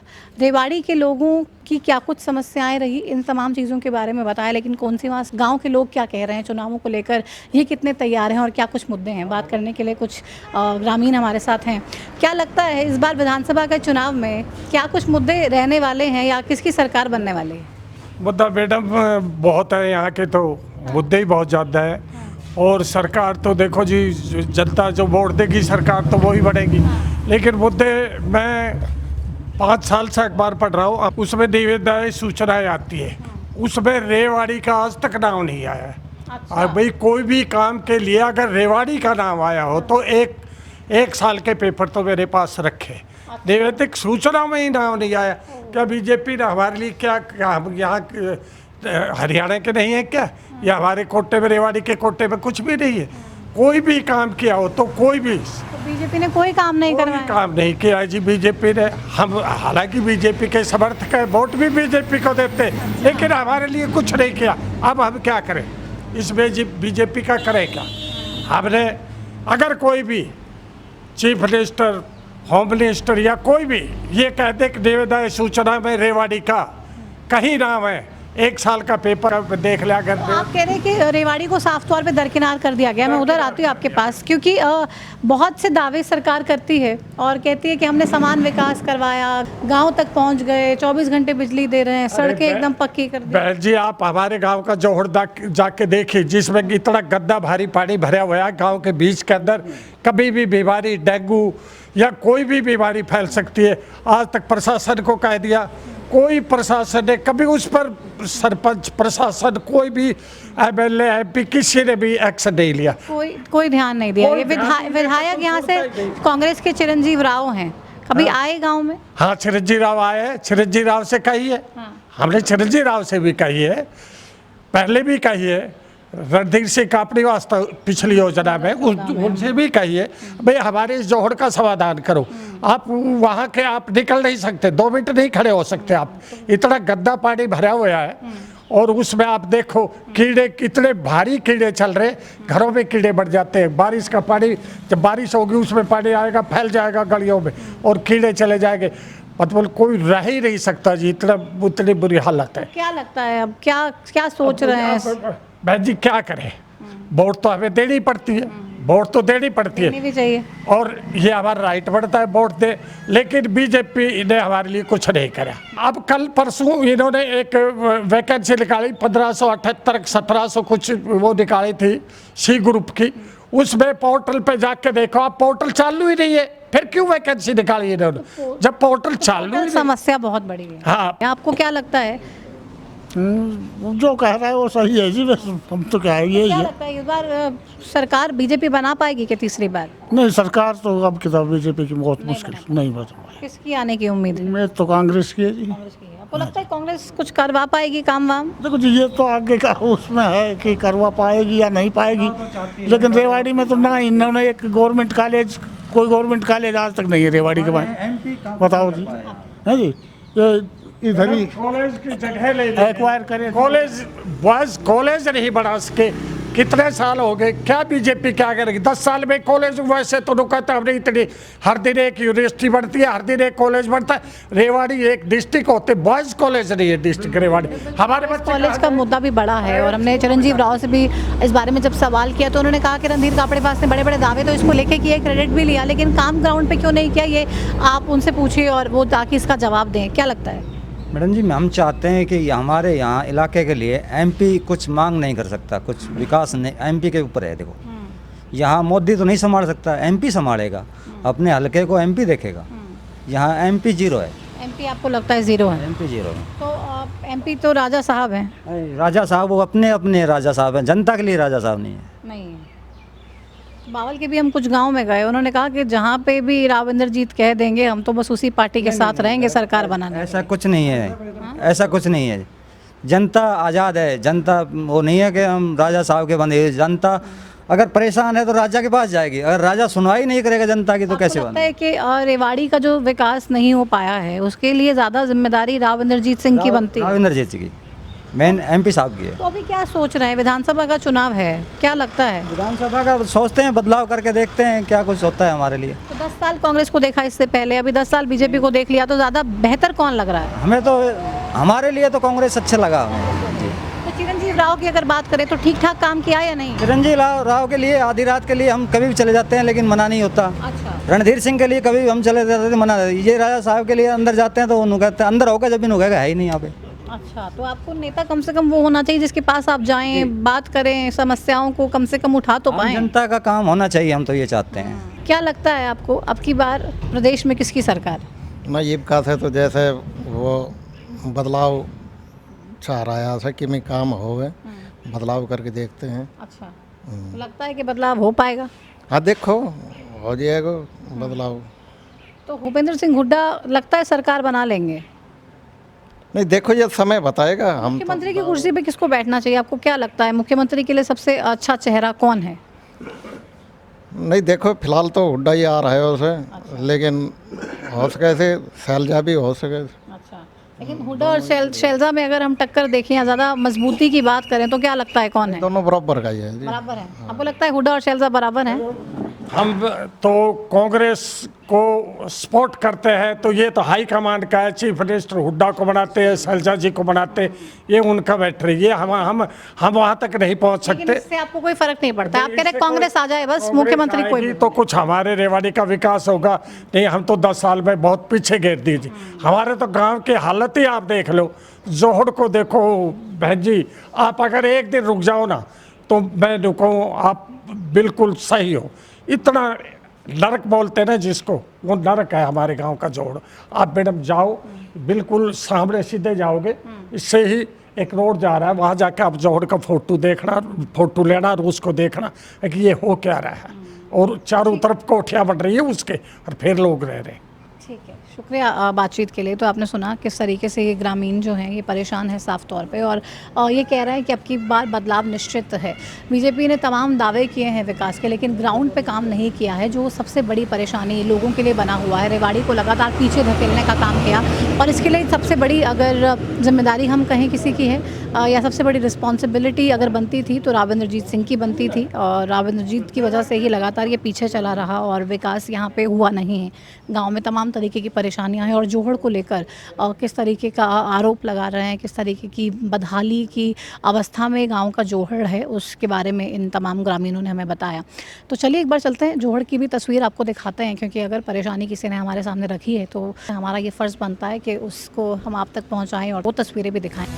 रेवाड़ी के लोगों की क्या कुछ समस्याएं रही, इन तमाम चीज़ों के बारे में बताया। लेकिन कौनसीवास गांव के लोग क्या कह रहे हैं चुनावों को लेकर, ये कितने तैयार हैं और क्या कुछ मुद्दे हैं, बात करने के लिए कुछ ग्रामीण हमारे साथ हैं। क्या लगता है इस बार विधानसभा के चुनाव में क्या कुछ मुद्दे रहने वाले हैं या किसकी सरकार बनने वाली है? मुद्दा मैडम बहुत है, यहाँ के तो मुद्दे ही बहुत ज़्यादा है। और सरकार तो देखो जी, जनता जो वोट देगी सरकार तो वही बढ़ेगी। लेकिन मुद्दे मैं 5 साल से अखबार पढ़ रहा हूँ, उसमें निवेदन सूचनाएं आती है, उसमें रेवाड़ी का आज तक नाम नहीं आया है। और भाई कोई भी काम के लिए अगर रेवाड़ी का नाम आया हो तो एक साल के पेपर तो मेरे पास रखे। निवेदित सूचना में ही नाम नहीं आया। क्या बीजेपी ने हमारे लिए क्या यहाँ हरियाणा के नहीं है क्या, या हमारे कोटे में, रेवाड़ी के कोटे में कुछ भी नहीं है? कोई भी काम किया हो तो कोई भी, तो बीजेपी ने कोई काम नहीं करवाया, काम नहीं किया जी बीजेपी ने। हम हालांकि बीजेपी के समर्थक है, वोट भी बीजेपी को देते, लेकिन हमारे लिए कुछ नहीं किया। अब हम क्या करें इसमें जी, बीजेपी का करें क्या? हमने अगर कोई भी चीफ मिनिस्टर, होम मिनिस्टर या कोई भी ये कहते कि निवेदन सूचना में रेवाड़ी का कहीं नाम है, 1 साल का पेपर देख लिया कर। आप कह रहे हैं कि रेवाड़ी को साफ तौर पे दरकिनार कर दिया गया। मैं उधर आती हूँ आपके पास, क्योंकि बहुत से दावे सरकार करती है और कहती है कि हमने समान विकास करवाया, गांव तक पहुंच गए, 24 घंटे बिजली दे रहे हैं, सड़कें एकदम पक्की कर दी। बहन जी, आप हमारे गांव का जोहड़ जाके देखिए, जिसमें इतना गंदा भारी पानी भरा हुआ है गाँव के बीच के अंदर, कभी भी बीमारी, डेंगू या कोई भी बीमारी फैल सकती है। आज तक प्रशासन को कह दिया, कोई प्रशासन ने कभी उस पर, सरपंच, प्रशासन, कोई भी MLA MP किसी ने भी एक्शन नहीं लिया, कोई ध्यान नहीं दिया। ये विधायक यहाँ से कांग्रेस के चिरंजीव राव हैं, कभी आए गांव में? हाँ, चिरंजीव राव आए, चिरंजीव राव से कही है। हमने चिरंजीव राव से भी कही है, पहले भी कही है, रणधीर सिंह कापड़ीवास पिछली योजना में उनसे भी कहिए भाई हमारे इस जोहड़ का समाधान करो। आप वहाँ के आप निकल नहीं सकते, 2 मिनट नहीं खड़े हो सकते आप, इतना गंदा पानी भरा हुआ है। और उसमें आप देखो कीड़े, कितने भारी कीड़े चल रहे, घरों में कीड़े बढ़ जाते हैं। बारिश का पानी, जब बारिश होगी उसमें पानी आएगा, फैल जाएगा गलियों में और कीड़े चले जाएंगे। मतलब कोई रह ही नहीं सकता जी, उतनी बुरी हालत है। क्या लगता है अब क्या सोच रहे हैं बहन जी? क्या करें, वोट तो हमें देनी पड़ती है, वोट तो देनी पड़ती है, भी चाहिए, और ये हमारा राइट बनता है वोट दे। लेकिन बीजेपी ने हमारे लिए कुछ नहीं करा। अब कल परसों इन्होंने एक वैकेंसी निकाली, 1578 1700 कुछ वो निकाली थी सी ग्रुप की। उसमें पोर्टल पे जाके देखो आप, पोर्टल चालू ही नहीं है, फिर क्यों वैकेंसी निकाली इन्होंने जब पोर्टल चालू ही? समस्या बहुत बड़ी है। हाँ, आपको क्या लगता है? जो कह रहा है वो सही है जी, बस हम तो क्या है ये क्या लगता है इस बार सरकार बीजेपी बना पाएगी कि तीसरी बार? नहीं, सरकार तो अब किताब बीजेपी की बहुत मुश्किल नहीं बता पाएगी। किसकी आने की उम्मीद है? मैं तो कांग्रेस की है जी। आपको लगता है कांग्रेस कुछ करवा पाएगी काम वाम? देखो जी, ये तो आगे का उसमें है कि करवा पाएगी या नहीं पाएगी। लेकिन रेवाड़ी में तो ना, इन्होंने एक गवर्नमेंट कॉलेज, कोई गवर्नमेंट कॉलेज आज तक नहीं है रेवाड़ी के बारे, बताओ जी, है जी। इधर ही कॉलेज की जगह ले एक्वायर करें, कॉलेज बॉयज कॉलेज नहीं बना सके, कितने साल हो गए, क्या बीजेपी क्या करेगी? 10 साल में कॉलेज वैसे तो कहता हमने इतनी, हर दिन एक यूनिवर्सिटी बढ़ती है, हर दिन एक कॉलेज बढ़ता है। रेवाड़ी एक डिस्ट्रिक्ट होते, बॉयज कॉलेज नहीं है डिस्ट्रिक्ट रेवाड़ी। हमारे बच्चे कॉलेज का मुद्दा भी बड़ा है और हमने चिरंजीव राव से भी इस बारे में जब सवाल किया तो उन्होंने कहा कि रणधीर कापड़े पास ने बड़े बड़े दावे तो इसको लेके किए, क्रेडिट भी लिया, लेकिन काम ग्राउंड पे क्यों नहीं किया, ये आप उनसे पूछिए और वो ताकि इसका जवाब दें। क्या लगता है? मैडम जी, हम चाहते हैं कि हमारे यहाँ इलाके के लिए एमपी कुछ मांग नहीं कर सकता, कुछ विकास नहीं, एमपी के ऊपर है। देखो यहाँ मोदी तो नहीं संभाल सकता, एमपी संभालेगा, अपने हलके को एमपी देखेगा। यहाँ एमपी 0 है। एमपी आपको लगता है 0 है? एमपी 0 है। तो एमपी तो राजा साहब हैं। राजा साहब वो अपने अपने राजा साहब हैं, जनता के लिए राजा साहब नहीं है। नहीं है। बावल के भी हम कुछ गांव में गए, उन्होंने कहा कि जहाँ पे भी राव इंद्रजीत कह देंगे हम तो बस उसी पार्टी के साथ रहेंगे सरकार बनाने। ऐसा कुछ नहीं है, ऐसा कुछ नहीं है। जनता आज़ाद है, जनता वो नहीं है कि हम राजा साहब के बंदे। जनता अगर परेशान है तो राजा के पास जाएगी, अगर राजा सुनवाई नहीं करेगा जनता की तो कैसे लगता है कि रेवाड़ी का जो विकास नहीं हो पाया है उसके लिए ज़्यादा जिम्मेदारी राव इंद्रजीत सिंह की बनती है? राव इंद्रजीत की मेन एमपी साहब की है। तो अभी क्या सोच रहे हैं? विधानसभा का चुनाव है, क्या लगता है? विधानसभा का सोचते हैं, बदलाव करके देखते हैं क्या कुछ होता है हमारे लिए। तो 10 साल कांग्रेस को देखा इससे पहले, अभी 10 साल बीजेपी को देख लिया, तो ज़्यादा बेहतर कौन लग रहा है? हमें तो, हमारे लिए तो कांग्रेस अच्छा लगा हमें। तो चिरंजीव राव की अगर बात करें तो ठीक ठाक काम किया या नहीं? चिरंजीव राव के लिए आधी रात के लिए हम कभी भी चले जाते हैं लेकिन मना नहीं होता। अच्छा। रणधीर सिंह के लिए कभी भी हम चले जाते थे, मना। ये राजा साहब के लिए अंदर जाते हैं तो वो कहते हैं अंदर होगा, जब भी नुकेगा है ही नहीं यहाँ पे। अच्छा, तो आपको नेता कम से कम वो होना चाहिए जिसके पास आप जाएं, बात करें, समस्याओं को कम से कम उठा तो पाएं। जनता का काम होना चाहिए, हम तो ये चाहते हैं। क्या लगता है आपको अब की बार प्रदेश में किसकी सरकार? मैं ये बात है तो जैसे वो बदलाव चाह रहा है कि मैं काम हो गए, बदलाव करके देखते हैं। अच्छा, तो लगता है कि बदलाव हो पाएगा? हाँ, देखो हो जाएगा बदलाव। तो भूपेंद्र सिंह हुड्डा लगता है सरकार बना लेंगे? नहीं, देखो ये समय बताएगा। हम मुख्यमंत्री की कुर्सी पे किसको बैठना चाहिए? आपको क्या लगता है मुख्यमंत्री के लिए सबसे अच्छा चेहरा कौन है? नहीं, देखो फिलहाल तो हुड्डा ही आ रहा है उसे। अच्छा। लेकिन हो सके से शैलजा भी हो सके। अच्छा, लेकिन हुड्डा और शैलजा में अगर हम टक्कर देखें या ज़्यादा मजबूती की बात करें तो क्या लगता है कौन है? दोनों बराबर का ही है जी। बराबर है। आपको लगता है हुड्डा और शैलजा बराबर हैं? हम तो कांग्रेस को सपोर्ट करते हैं, तो ये तो हाई कमांड का है। चीफ मिनिस्टर हुड्डा को बनाते हैं, शैलजा जी को बनाते हैं, ये उनका मैटर है। ये हम वहाँ तक नहीं पहुँच सकते। इससे आपको कोई फर्क नहीं पड़ता? आप कह रहे कांग्रेस आ जाए बस, मुख्यमंत्री कोई तो कुछ हमारे रेवाड़ी का विकास होगा नहीं। हम तो 10 साल में बहुत पीछे गिर दीजिए। हमारे तो गाँव की हालत ही आप देख लो, जोहड़ को देखो बहन जी, आप अगर एक दिन रुक जाओ ना तो मैं रुकूँ, आप बिल्कुल सही हो। इतना नरक बोलते हैं ना जिसको, वो नरक है हमारे गांव का जोड़। आप मैडम जाओ, बिल्कुल सामने सीधे जाओगे, इससे ही एक रोड जा रहा है, वहाँ जाके आप जोड़ का फोटो देखना, फोटो लेना और उसको देखना कि ये हो क्या रहा है। और चारों तरफ कोठियाँ बन रही है उसके, और फिर लोग रह रहे हैं। ठीक है, शुक्रिया बातचीत के लिए। तो आपने सुना किस तरीके से ये ग्रामीण जो हैं ये परेशान है साफ तौर पे, और ये कह रहे हैं कि अब की बार बदलाव निश्चित है। बीजेपी ने तमाम दावे किए हैं विकास के, लेकिन ग्राउंड पे काम नहीं किया है, जो सबसे बड़ी परेशानी लोगों के लिए बना हुआ है। रेवाड़ी को लगातार पीछे धकेलने का काम किया, और इसके लिए सबसे बड़ी अगर जिम्मेदारी हम कहें किसी की है या सबसे बड़ी रिस्पॉन्सिबिलिटी अगर बनती थी तो राव इंद्रजीत सिंह की बनती थी, और राव इंद्रजीत की वजह से ही लगातार ये पीछे चला रहा और विकास यहाँ पे हुआ नहीं है। गाँव में तमाम तरीके की परेशानियां हैं, और जोहड़ को लेकर किस तरीके का आरोप लगा रहे हैं, किस तरीके की बदहाली की अवस्था में गांव का जोहड़ है, उसके बारे में इन तमाम ग्रामीणों ने हमें बताया। तो चलिए एक बार चलते हैं, जोहड़ की भी तस्वीर आपको दिखाते हैं, क्योंकि अगर परेशानी किसी ने हमारे सामने रखी है तो हमारा ये फ़र्ज़ बनता है कि उसको हम आप तक पहुँचाएँ और वो तस्वीरें भी दिखाएँ।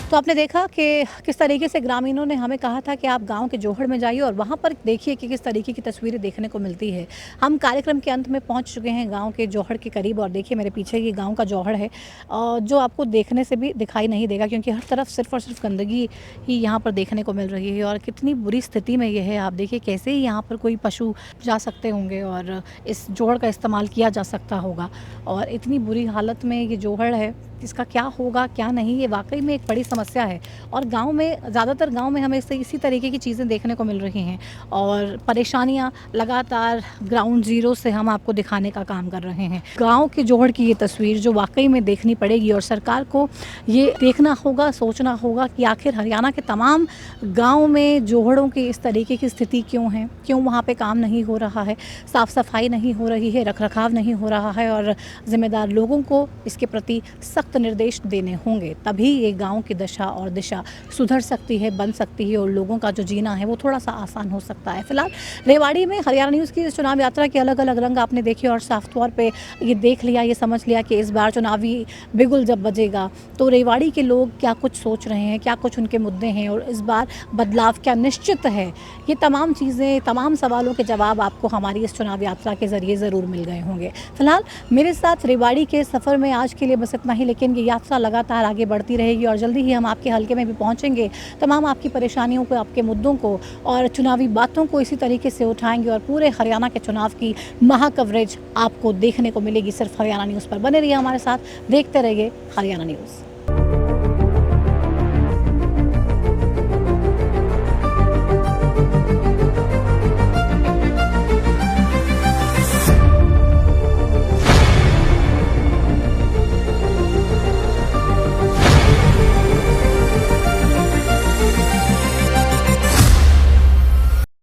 तो आपने देखा कि किस तरीके से ग्रामीणों ने हमें कहा था कि आप गांव के जोहड़ में जाइए और वहां पर देखिए कि किस तरीके की तस्वीरें देखने को मिलती है। हम कार्यक्रम के अंत में पहुंच चुके हैं गांव के जोहड़ के करीब, और देखिए मेरे पीछे ये गांव का जोहड़ है, जो आपको देखने से भी दिखाई नहीं देगा क्योंकि हर तरफ सिर्फ और सिर्फ गंदगी ही यहाँ पर देखने को मिल रही है, और कितनी बुरी स्थिति में ये है। आप देखिए कैसे ही यहाँ पर कोई पशु जा सकते होंगे और इस जोहड़ का इस्तेमाल किया जा सकता होगा, और इतनी बुरी हालत में ये जोहड़ है इसका क्या होगा क्या नहीं, ये वाकई में एक बड़ी समस्या है। और गांव में, ज़्यादातर गांव में हमें इसी तरीके की चीज़ें देखने को मिल रही हैं और परेशानियां लगातार ग्राउंड ज़ीरो से हम आपको दिखाने का काम कर रहे हैं। गांव के जोहड़ की ये तस्वीर जो वाकई में देखनी पड़ेगी और सरकार को ये देखना होगा, सोचना होगा कि आखिर हरियाणा के तमाम गाँव में जोहड़ों की इस तरीके की स्थिति क्यों है, क्यों वहाँ पर काम नहीं हो रहा है, साफ़ सफाई नहीं हो रही है, रख रखाव नहीं हो रहा है और ज़िम्मेदार लोगों को इसके प्रति सख्त निर्देश देने होंगे, तभी ये गांव की दशा और दिशा सुधर सकती है, बन सकती है और लोगों का जो जीना है वो थोड़ा सा आसान हो सकता है। फिलहाल रेवाड़ी में हरियाणा न्यूज़ की इस चुनाव यात्रा के अलग अलग रंग आपने देखे और साफ तौर पे ये देख लिया, ये समझ लिया कि इस बार चुनावी बिगुल जब बजेगा तो रेवाड़ी के लोग क्या कुछ सोच रहे हैं, क्या कुछ उनके मुद्दे हैं और इस बार बदलाव क्या निश्चित है। ये तमाम चीज़ें, तमाम सवालों के जवाब आपको हमारी इस चुनाव यात्रा के ज़रिए ज़रूर मिल गए होंगे। फिलहाल मेरे साथ रेवाड़ी के सफ़र में आज के लिए बस इतना ही, लेकिन ये यात्रा लगातार आगे बढ़ती रहेगी और जल्दी ही हम आपके हलके में भी पहुंचेंगे, तमाम आपकी परेशानियों को, आपके मुद्दों को और चुनावी बातों को इसी तरीके से उठाएंगे और पूरे हरियाणा के चुनाव की महा कवरेज आपको देखने को मिलेगी सिर्फ हरियाणा न्यूज़ पर। बने रहिए हमारे साथ, देखते रहिए हरियाणा न्यूज़।